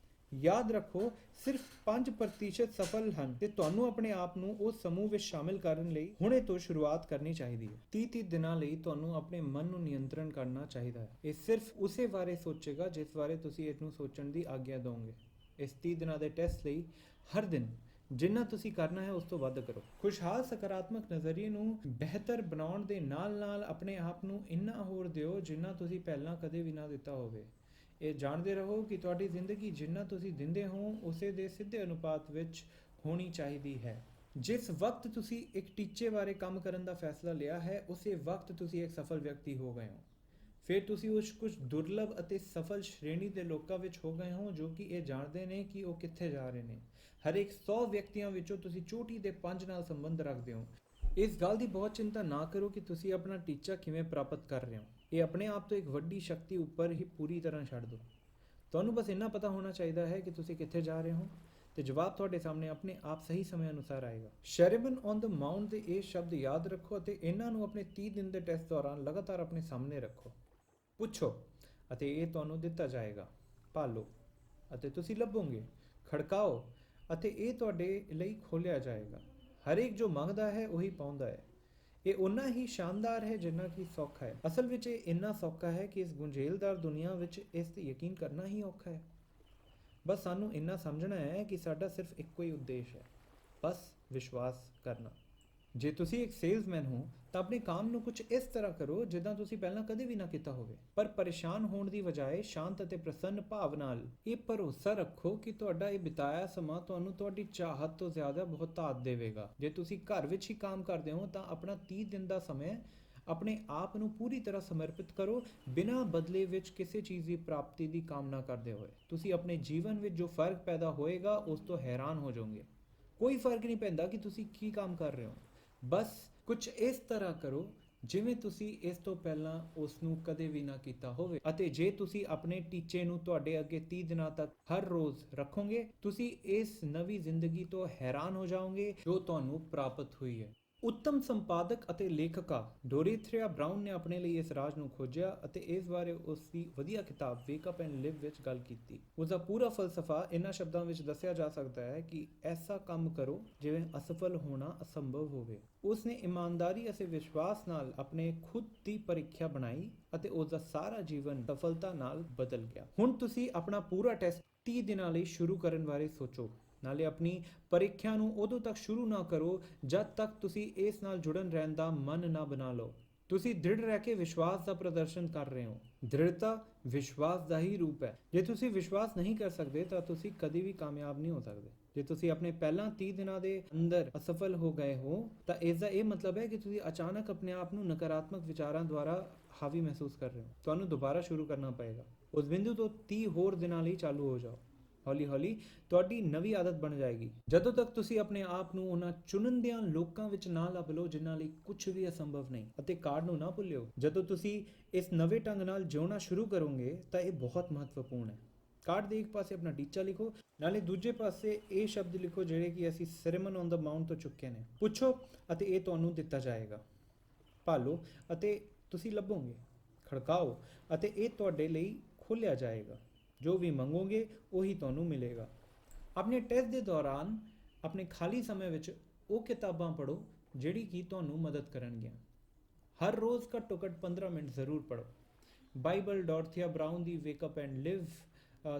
ਯਾਦ ਰੱਖੋ, ਸਿਰਫ 5% ਸਫਲ ਹਨ ਤੇ ਤੁਹਾਨੂੰ ਆਪਣੇ ਆਪ ਨੂੰ ਉਸ ਸਮੂਹ ਵਿੱਚ ਸ਼ਾਮਿਲ ਕਰਨ ਲਈ ਹੁਣੇ ਤੋਂ ਸ਼ੁਰੂਆਤ ਕਰਨੀ ਚਾਹੀਦੀ ਹੈ। 30 ਦਿਨਾਂ ਲਈ ਤੁਹਾਨੂੰ ਆਪਣੇ ਮਨ ਨੂੰ ਨਿਯੰਤਰਣ ਕਰਨਾ ਚਾਹੀਦਾ ਹੈ। ਇਹ ਸਿਰਫ ਉਸੇ ਬਾਰੇ ਸੋਚੇਗਾ ਜਿਸ ਬਾਰੇ ਤੁਸੀਂ ਇਸ ਨੂੰ ਸੋਚਣ ਦੀ ਆਗਿਆ ਦਿਓਗੇ। ਇਸ 30 ਦਿਨਾਂ ਦੇ ਟੈਸਟ ਲਈ ਹਰ ਦਿਨ ਜਿੰਨਾ ਤੁਸੀਂ ਕਰਨਾ ਹੈ ਉਸ ਤੋਂ ਵੱਧ ਕਰੋ। ਖੁਸ਼ਹਾਲ ਸਕਾਰਾਤਮਕ ਨਜ਼ਰੀਏ ਨੂੰ ਬਿਹਤਰ ਬਣਾਉਣ ਦੇ ਨਾਲ-ਨਾਲ ਆਪਣੇ ਆਪ ਨੂੰ ਇੰਨਾ ਹੋਰ ਦਿਓ ਜਿੰਨਾ ਤੁਸੀਂ ਪਹਿਲਾਂ ਕਦੇ ਵੀ ਨਾ ਦਿੱਤਾ ਹੋਵੇ। ਇਹ ਜਾਣਦੇ ਰਹੋ ਕਿ ਤੁਹਾਡੀ ਜ਼ਿੰਦਗੀ ਜਿੰਨਾ ਤੁਸੀਂ ਦਿੰਦੇ ਹੋ ਉਸੇ ਦੇ ਸਿੱਧੇ ਅਨੁਪਾਤ ਵਿੱਚ ਹੋਣੀ ਚਾਹੀਦੀ ਹੈ। ਜਿਸ ਵਕਤ ਤੁਸੀਂ ਇੱਕ ਟੀਚੇ ਬਾਰੇ ਕੰਮ ਕਰਨ ਦਾ ਫੈਸਲਾ ਲਿਆ ਹੈ ਉਸੇ ਵਕਤ ਤੁਸੀਂ ਇੱਕ ਸਫਲ ਵਿਅਕਤੀ ਹੋ ਗਏ ਹੋ। ਫਿਰ ਤੁਸੀਂ ਉਸ ਕੁਝ ਦੁਰਲਭ ਅਤੇ ਸਫਲ ਸ਼੍ਰੇਣੀ ਦੇ ਲੋਕਾਂ ਵਿੱਚ ਹੋ ਗਏ ਹੋ ਜੋ ਕਿ ਇਹ ਜਾਣਦੇ ਨੇ ਕਿ ਉਹ ਕਿੱਥੇ ਜਾ ਰਹੇ ਨੇ। ਹਰੇਕ 100 ਵਿਅਕਤੀਆਂ ਵਿੱਚੋਂ ਤੁਸੀਂ ਚੋਟੀ ਦੇ 5 ਨਾਲ ਸੰਬੰਧ ਰੱਖਦੇ ਹੋ। ਇਸ ਗੱਲ ਦੀ ਬਹੁਤ ਚਿੰਤਾ ਨਾ ਕਰੋ ਕਿ ਤੁਸੀਂ ਆਪਣਾ ਟੀਚਾ ਕਿਵੇਂ ਪ੍ਰਾਪਤ ਕਰ ਰਹੇ ਹੋ। ਇਹ ਆਪਣੇ ਆਪ ਤੋਂ ਇੱਕ ਵੱਡੀ ਸ਼ਕਤੀ ਉੱਪਰ ਹੀ ਪੂਰੀ ਤਰ੍ਹਾਂ ਛੱਡ ਦਿਓ। ਤੁਹਾਨੂੰ ਬਸ ਇੰਨਾ ਪਤਾ ਹੋਣਾ ਚਾਹੀਦਾ ਹੈ ਕਿ ਤੁਸੀਂ ਕਿੱਥੇ ਜਾ ਰਹੇ ਹੋ ਤੇ ਜਵਾਬ ਤੁਹਾਡੇ ਸਾਹਮਣੇ ਆਪਣੇ ਆਪ ਸਹੀ ਸਮੇਂ ਅਨੁਸਾਰ ਆਏਗਾ। ਸ਼ੈਰਮਨ ਔਨ ਦ ਮਾਊਂਟ ਦੇ ਇਹ ਸ਼ਬਦ ਯਾਦ ਰੱਖੋ ਅਤੇ ਇਹਨਾਂ ਨੂੰ ਆਪਣੇ 30 ਦਿਨ ਦੇ ਟੈਸਟ ਦੌਰਾਨ ਲਗਾਤਾਰ ਆਪਣੇ ਸਾਹਮਣੇ ਰੱਖੋ। ਪੁੱਛੋ ਅਤੇ ਇਹ ਤੁਹਾਨੂੰ ਦਿੱਤਾ ਜਾਏਗਾ। ਭਾਲੋ ਅਤੇ ਤੁਸੀਂ ਲੱਭੋਗੇ। ਖੜਕਾਓ ਅਤੇ ਇਹ ਤੁਹਾਡੇ ਲਈ ਖੋਲ੍ਹਿਆ ਜਾਏਗਾ। ਹਰੇਕ ਜੋ ਮੰਗਦਾ ਹੈ ਉਹੀ ਪਾਉਂਦਾ ਹੈ। ਇਹ ਉਨਾ ਹੀ ਸ਼ਾਨਦਾਰ ਹੈ ਜਿੰਨਾ ਕਿ ਸੌਖਾ ਹੈ। ਅਸਲ ਵਿੱਚ ਇਹ ਇੰਨਾ ਸੌਖਾ ਹੈ ਕਿ ਇਸ ਗੁੰਝੇਲਦਾਰ ਦੁਨੀਆ ਵਿੱਚ ਇਸ ਤੇ ਯਕੀਨ ਕਰਨਾ ਹੀ ਔਖਾ ਹੈ। ਬਸ ਸਾਨੂੰ ਇੰਨਾ ਸਮਝਣਾ ਹੈ ਕਿ ਸਾਡਾ ਸਿਰਫ ਇੱਕੋ ਹੀ ਉਦੇਸ਼ ਹੈ, ਬਸ ਵਿਸ਼ਵਾਸ ਕਰਨਾ। ਜੇ ਤੁਸੀਂ ਇੱਕ ਸੇਲਸਮੈਨ ਹੋ ਤਾਂ ਆਪਣੇ ਕੰਮ ਨੂੰ ਕੁਝ ਇਸ ਤਰ੍ਹਾਂ ਕਰੋ ਜਿੱਦਾਂ ਤੁਸੀਂ ਪਹਿਲਾਂ ਕਦੇ ਵੀ ਨਾ ਕੀਤਾ ਹੋਵੇ, ਪਰ ਪਰੇਸ਼ਾਨ ਹੋਣ ਦੀ ਬਜਾਏ ਸ਼ਾਂਤ ਅਤੇ ਪ੍ਰਸੰਨ ਭਾਵ ਨਾਲ। ਇਹ ਭਰੋਸਾ ਰੱਖੋ ਕਿ ਤੁਹਾਡਾ ਇਹ ਬਿਤਾਇਆ ਸਮਾਂ ਤੁਹਾਨੂੰ ਤੁਹਾਡੀ ਚਾਹਤ ਤੋਂ ਜ਼ਿਆਦਾ ਬਹੁਤਾਤ ਦੇਵੇਗਾ। ਜੇ ਤੁਸੀਂ ਘਰ ਵਿੱਚ ਹੀ ਕੰਮ ਕਰਦੇ ਹੋ ਤਾਂ ਆਪਣਾ 30 ਦਿਨ ਦਾ ਸਮਾਂ ਆਪਣੇ ਆਪ ਨੂੰ ਪੂਰੀ ਤਰ੍ਹਾਂ ਸਮਰਪਿਤ ਕਰੋ, ਬਿਨਾਂ ਬਦਲੇ ਵਿੱਚ ਕਿਸੇ ਚੀਜ਼ ਦੀ ਪ੍ਰਾਪਤੀ ਦੀ ਕਾਮਨਾ ਕਰਦੇ ਹੋਏ। ਤੁਸੀਂ ਆਪਣੇ ਜੀਵਨ ਵਿੱਚ ਜੋ ਫਰਕ ਪੈਦਾ ਹੋਏਗਾ ਉਸ ਤੋਂ ਹੈਰਾਨ ਹੋ ਜਾਓਗੇ। ਕੋਈ ਫਰਕ ਨਹੀਂ ਪੈਂਦਾ ਕਿ ਤੁਸੀਂ ਕੀ ਕੰਮ ਕਰ ਰਹੇ ਹੋ, ਬਸ ਕੁਝ ਇਸ ਤਰ੍ਹਾਂ ਕਰੋ ਜਿਵੇਂ ਤੁਸੀਂ ਇਸ ਤੋਂ ਪਹਿਲਾਂ ਉਸ ਨੂੰ ਕਦੇ ਵੀ ਨਾ ਕੀਤਾ ਹੋਵੇ। ਅਤੇ ਜੇ ਤੁਸੀਂ ਆਪਣੇ ਟੀਚੇ ਨੂੰ ਤੁਹਾਡੇ ਅੱਗੇ 30 ਦਿਨਾਂ ਤੱਕ ਹਰ ਰੋਜ਼ ਰੱਖੋਗੇ, ਤੁਸੀਂ ਇਸ ਨਵੀਂ ਜ਼ਿੰਦਗੀ ਤੋਂ ਹੈਰਾਨ ਹੋ ਜਾਓਗੇ ਜੋ ਤੁਹਾਨੂੰ ਪ੍ਰਾਪਤ ਹੋਈ ਹੈ। ਉੱਤਮ ਸੰਪਾਦਕ ਅਤੇ ਲੇਖਕਾ ਡੋਰੀਥੀਆ ਬ੍ਰਾਊਨ ਨੇ ਆਪਣੇ ਲਈ ਇਸ ਰਾਜ ਨੂੰ ਖੋਜਿਆ ਅਤੇ ਇਸ ਬਾਰੇ ਉਸ ਦੀ ਵਧੀਆ ਕਿਤਾਬ ਵੇਕ ਅਪ ਐਂਡ ਲਿਵ ਵਿੱਚ ਗੱਲ ਕੀਤੀ। ਉਸ ਦਾ ਪੂਰਾ ਫਲਸਫਾ ਇਹਨਾਂ ਸ਼ਬਦਾਂ ਵਿੱਚ ਦੱਸਿਆ ਜਾ ਸਕਦਾ ਹੈ ਕਿ ਐਸਾ ਕੰਮ ਕਰੋ ਜਿਵੇਂ ਅਸਫਲ ਹੋਣਾ ਅਸੰਭਵ ਹੋਵੇ। ਉਸ ਨੇ ਇਮਾਨਦਾਰੀ ਅਤੇ ਵਿਸ਼ਵਾਸ ਨਾਲ ਆਪਣੇ ਖੁਦ ਦੀ ਪ੍ਰੀਖਿਆ ਬਣਾਈ ਅਤੇ ਉਸ ਦਾ ਸਾਰਾ ਜੀਵਨ ਸਫਲਤਾ ਨਾਲ ਬਦਲ ਗਿਆ। ਹੁਣ ਤੁਸੀਂ ਆਪਣਾ ਪੂਰਾ ਟੈਸਟ 30 ਦਿਨਾਂ ਲਈ ਸ਼ੁਰੂ ਕਰਨ ਬਾਰੇ ਸੋਚੋ। ਨਾਲੇ ਆਪਣੀ ਪ੍ਰੀਖਿਆ ਨੂੰ ਉਦੋਂ ਤੱਕ ਸ਼ੁਰੂ ਨਾ ਕਰੋ ਜਦ ਤੱਕ ਤੁਸੀਂ ਇਸ ਨਾਲ ਜੁੜਨ ਰਹਿਣ ਦਾ ਮਨ ਨਾ ਬਣਾ ਲਓ। ਤੁਸੀਂ ਦ੍ਰਿੜ ਰਹਿ ਕੇ ਵਿਸ਼ਵਾਸ ਦਾ ਪ੍ਰਦਰਸ਼ਨ ਕਰ ਰਹੇ ਹੋ। ਦ੍ਰਿੜਤਾ ਵਿਸ਼ਵਾਸ ਦਾ ਹੀ ਰੂਪ ਹੈ। ਜੇ ਤੁਸੀਂ ਵਿਸ਼ਵਾਸ ਨਹੀਂ ਕਰ ਸਕਦੇ ਤਾਂ ਤੁਸੀਂ ਕਦੇ ਵੀ ਕਾਮਯਾਬ ਨਹੀਂ ਹੋ ਸਕਦੇ। ਜੇ ਤੁਸੀਂ ਆਪਣੇ ਪਹਿਲਾਂ 30 ਦਿਨਾਂ ਦੇ ਅੰਦਰ ਅਸਫਲ ਹੋ ਗਏ ਹੋ ਤਾਂ ਇਸ ਦਾ ਇਹ ਮਤਲਬ ਹੈ ਕਿ ਤੁਸੀਂ ਅਚਾਨਕ ਆਪਣੇ ਆਪ ਨੂੰ ਨਕਾਰਾਤਮਕ ਵਿਚਾਰਾਂ ਦੁਆਰਾ ਹਾਵੀ ਮਹਿਸੂਸ ਕਰ ਰਹੇ ਹੋ। ਤੁਹਾਨੂੰ ਦੁਬਾਰਾ ਸ਼ੁਰੂ ਕਰਨਾ ਪਏਗਾ। ਉਸ ਬਿੰਦੂ ਤੋਂ 30 ਹੋਰ ਦਿਨਾਂ ਲਈ ਚਾਲੂ ਹੋ ਜਾਓ। ਹੌਲੀ ਹੌਲੀ ਤੁਹਾਡੀ ਨਵੀਂ ਆਦਤ ਬਣ ਜਾਏਗੀ। ਜਦੋਂ ਤੱਕ ਤੁਸੀਂ ਆਪਣੇ ਆਪ ਨੂੰ ਉਹਨਾਂ ਚੁਣਨਦਿਆਂ ਲੋਕਾਂ ਵਿੱਚ ਨਾ ਲੱਭ ਲਓ ਜਿਨ੍ਹਾਂ ਲਈ ਕੁਝ ਵੀ ਅਸੰਭਵ ਨਹੀਂ। ਅਤੇ ਕਾਰਡ ਨੂੰ ਨਾ ਭੁੱਲਿਓ, ਜਦੋਂ ਤੁਸੀਂ ਇਸ ਨਵੇਂ ਢੰਗ ਨਾਲ ਜਿਉਣਾ ਸ਼ੁਰੂ ਕਰੋਗੇ ਤਾਂ ਇਹ ਬਹੁਤ ਮਹੱਤਵਪੂਰਨ ਹੈ। ਕਾਰਡ ਦੇ ਇੱਕ ਪਾਸੇ ਆਪਣਾ ਟੀਚਾ ਲਿਖੋ, ਨਾਲੇ ਦੂਜੇ ਪਾਸੇ ਇਹ ਸ਼ਬਦ ਲਿਖੋ ਜਿਹੜੇ ਕਿ ਅਸੀਂ ਸਰਮਨ ਔਨ ਦ ਮਾਊਂਟ ਤੋਂ ਚੁੱਕੇ ਨੇ। ਪੁੱਛੋ ਅਤੇ ਇਹ ਤੁਹਾਨੂੰ ਦਿੱਤਾ ਜਾਏਗਾ। ਭਾਲੋ ਅਤੇ ਤੁਸੀਂ ਲੱਭੋਗੇ। ਖੜਕਾਓ ਅਤੇ ਇਹ ਤੁਹਾਡੇ ਲਈ ਖੋਲ੍ਹਿਆ ਜਾਏਗਾ। ਜੋ ਵੀ ਮੰਗੋਗੇ ਉਹੀ ਤੁਹਾਨੂੰ ਮਿਲੇਗਾ। ਆਪਣੇ ਟੈਸਟ ਦੇ ਦੌਰਾਨ ਆਪਣੇ ਖਾਲੀ ਸਮੇਂ ਵਿੱਚ ਉਹ ਕਿਤਾਬਾਂ ਪੜ੍ਹੋ ਜਿਹੜੀ ਕਿ ਤੁਹਾਨੂੰ ਮਦਦ ਕਰਨਗੀਆਂ। ਹਰ ਰੋਜ਼ ਘੱਟੋ ਘੱਟ 15 ਮਿੰਟ ਜ਼ਰੂਰ ਪੜ੍ਹੋ। ਬਾਈਬਲ, ਡੋਰਥੀਆ ਬ੍ਰਾਊਨ ਦੀ wake up and live,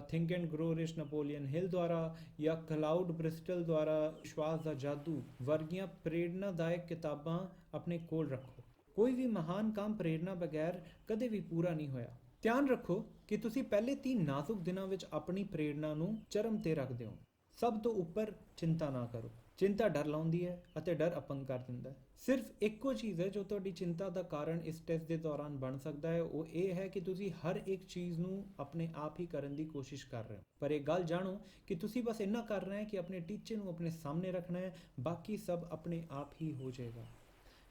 think and grow rich Napoleon Hill ਦੁਆਰਾ ਜਾਂ ਕਲਾਉਡ ਬ੍ਰਿਸਟਲ ਦੁਆਰਾ ਵਿਸ਼ਵਾਸ ਦਾ ਜਾਦੂ ਵਰਗੀਆਂ ਪ੍ਰੇਰਨਾਦਾਇਕ ਕਿਤਾਬਾਂ ਆਪਣੇ ਕੋਲ ਰੱਖੋ। ਕੋਈ ਵੀ ਮਹਾਨ ਕੰਮ ਪ੍ਰੇਰਨਾ ਬਗੈਰ ਕਦੇ ਵੀ ਪੂਰਾ ਨਹੀਂ ਹੋਇਆ। ਧਿਆਨ ਰੱਖੋ ਕਿ ਤੁਸੀਂ ਪਹਿਲੇ 3 ਨਾਜ਼ੁਕ ਦਿਨਾਂ ਵਿੱਚ ਆਪਣੀ ਪ੍ਰੇਰਨਾ ਨੂੰ ਚਰਮ ਤੇ ਰੱਖਦੇ ਹੋ। ਸਭ ਤੋਂ ਉੱਪਰ ਚਿੰਤਾ ਨਾ ਕਰੋ। ਚਿੰਤਾ ਡਰ ਲਾਉਂਦੀ ਹੈ ਅਤੇ ਡਰ ਅਪੰਗ ਕਰ ਦਿੰਦਾ ਹੈ। ਸਿਰਫ ਇੱਕੋ ਚੀਜ਼ ਹੈ ਜੋ ਤੁਹਾਡੀ ਚਿੰਤਾ ਦਾ ਕਾਰਨ ਇਸ ਟੈਸਟ ਦੇ ਦੌਰਾਨ ਬਣ ਸਕਦਾ ਹੈ, ਉਹ ਇਹ ਹੈ ਕਿ ਤੁਸੀਂ ਹਰ ਇੱਕ ਚੀਜ਼ ਨੂੰ ਆਪਣੇ ਆਪ ਹੀ ਕਰਨ ਦੀ ਕੋਸ਼ਿਸ਼ ਕਰ ਰਹੇ ਹੋ। ਪਰ ਇਹ ਗੱਲ ਜਾਣੋ ਕਿ ਤੁਸੀਂ ਬਸ ਇੰਨਾ ਕਰਨਾ ਹੈ ਕਿ ਆਪਣੇ ਟੀਚੇ ਨੂੰ ਆਪਣੇ ਸਾਹਮਣੇ ਰੱਖਣਾ ਹੈ, ਬਾਕੀ ਸਭ ਆਪਣੇ ਆਪ ਹੀ ਹੋ ਜਾਏਗਾ।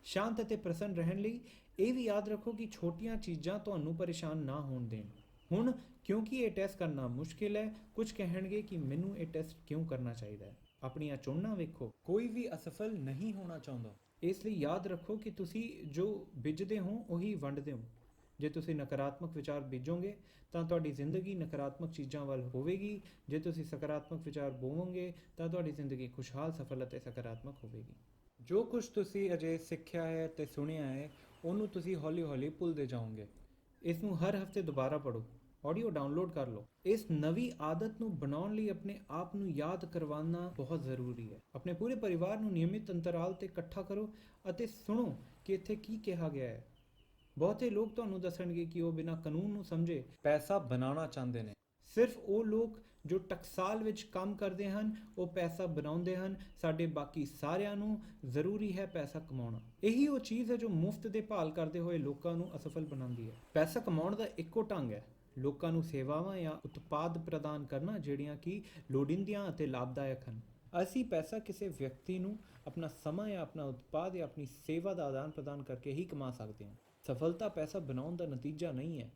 ਸ਼ਾਂਤ ਅਤੇ ਪ੍ਰਸੰਨ ਰਹਿਣ ਲਈ ਇਹ ਵੀ ਯਾਦ ਰੱਖੋ ਕਿ ਛੋਟੀਆਂ ਚੀਜ਼ਾਂ ਤੁਹਾਨੂੰ ਪਰੇਸ਼ਾਨ ਨਾ ਹੋਣ ਦੇਣ। ਹੁਣ ਕਿਉਂਕਿ ਇਹ ਟੈਸਟ ਕਰਨਾ ਮੁਸ਼ਕਿਲ ਹੈ, ਕੁਝ ਕਹਿਣਗੇ ਕਿ ਮੈਨੂੰ ਇਹ ਟੈਸਟ ਕਿਉਂ ਕਰਨਾ ਚਾਹੀਦਾ ਹੈ। ਆਪਣੀਆਂ ਚੋਣਾਂ ਵੇਖੋ। ਕੋਈ ਵੀ ਅਸਫਲ ਨਹੀਂ ਹੋਣਾ ਚਾਹੁੰਦਾ। ਇਸ ਲਈ ਯਾਦ ਰੱਖੋ ਕਿ ਤੁਸੀਂ ਜੋ ਬੀਜਦੇ ਹੋ ਉਹੀ ਵੰਡਦੇ ਹੋ। ਜੇ ਤੁਸੀਂ ਨਕਾਰਾਤਮਕ ਵਿਚਾਰ ਬੀਜੋਗੇ ਤਾਂ ਤੁਹਾਡੀ ਜ਼ਿੰਦਗੀ ਨਕਾਰਾਤਮਕ ਚੀਜ਼ਾਂ ਵੱਲ ਹੋਵੇਗੀ। ਜੇ ਤੁਸੀਂ ਸਕਾਰਾਤਮਕ ਵਿਚਾਰ ਬੋਵੋਗੇ ਤਾਂ ਤੁਹਾਡੀ ਜ਼ਿੰਦਗੀ ਖੁਸ਼ਹਾਲ, ਸਫਲ ਅਤੇ ਸਕਾਰਾਤਮਕ ਹੋਵੇਗੀ। ਜੋ ਕੁਝ ਤੁਸੀਂ ਅਜੇ ਸਿੱਖਿਆ ਹੈ ਤੇ ਸੁਣਿਆ ਹੈ ਉਹਨੂੰ ਤੁਸੀਂ ਹੌਲੀ ਹੌਲੀ ਭੁੱਲਦੇ ਜਾਓਗੇ। ਇਸ ਨੂੰ ਹਰ ਹਫ਼ਤੇ ਦੁਬਾਰਾ ਪੜ੍ਹੋ। ਆਡੀਓ ਡਾਊਨਲੋਡ ਕਰ ਲਓ। ਇਸ ਨਵੀਂ ਆਦਤ ਨੂੰ ਬਣਾਉਣ ਲਈ ਆਪਣੇ ਆਪ ਨੂੰ ਯਾਦ ਕਰਵਾਉਣਾ ਬਹੁਤ ਜ਼ਰੂਰੀ ਹੈ। ਆਪਣੇ ਪੂਰੇ ਪਰਿਵਾਰ ਨੂੰ ਨਿਯਮਿਤ ਅੰਤਰਾਲ ਤੇ ਇਕੱਠਾ ਕਰੋ ਅਤੇ ਸੁਣੋ ਕਿ ਇੱਥੇ ਕੀ ਕਿਹਾ ਗਿਆ ਹੈ। ਬਹੁਤੇ ਲੋਕ ਤੁਹਾਨੂੰ ਦੱਸਣਗੇ ਕਿ ਉਹ ਬਿਨਾਂ ਕਾਨੂੰਨ ਨੂੰ ਸਮਝੇ ਪੈਸਾ ਬਣਾਉਣਾ ਚਾਹੁੰਦੇ ਨੇ। ਸਿਰਫ ਉਹ ਲੋਕ ਜੋ ਟਕਸਾਲ ਵਿੱਚ ਕੰਮ ਕਰਦੇ ਹਨ ਉਹ ਪੈਸਾ ਬਣਾਉਂਦੇ ਹਨ। ਸਾਡੇ ਬਾਕੀ ਸਾਰਿਆਂ ਨੂੰ ਜ਼ਰੂਰੀ ਹੈ ਪੈਸਾ ਕਮਾਉਣਾ। ਇਹੀ ਉਹ ਚੀਜ਼ ਹੈ ਜੋ ਮੁਫਤ ਦੇ ਭਾਲ ਕਰਦੇ ਹੋਏ ਲੋਕਾਂ ਨੂੰ ਅਸਫਲ ਬਣਾਉਂਦੀ ਹੈ। ਪੈਸਾ ਕਮਾਉਣ ਦਾ ਇੱਕੋ ਢੰਗ ਹੈ, ਲੋਕਾਂ ਨੂੰ ਸੇਵਾਵਾਂ ਜਾਂ ਉਤਪਾਦ ਪ੍ਰਦਾਨ ਕਰਨਾ ਜਿਹੜੀਆਂ ਕਿ ਲੋੜੀਂਦੀਆਂ ਅਤੇ ਲਾਭਦਾਇਕ ਹਨ। ਅਸੀਂ ਪੈਸਾ ਕਿਸੇ ਵਿਅਕਤੀ ਨੂੰ ਆਪਣਾ ਸਮਾਂ ਜਾਂ ਆਪਣਾ ਉਤਪਾਦ ਜਾਂ ਆਪਣੀ ਸੇਵਾ ਦਾ ਆਦਾਨ ਪ੍ਰਦਾਨ ਕਰਕੇ ਹੀ ਕਮਾ ਸਕਦੇ ਹਾਂ। ਸਫਲਤਾ ਪੈਸਾ ਬਣਾਉਣ ਦਾ ਨਤੀਜਾ ਨਹੀਂ ਹੈ,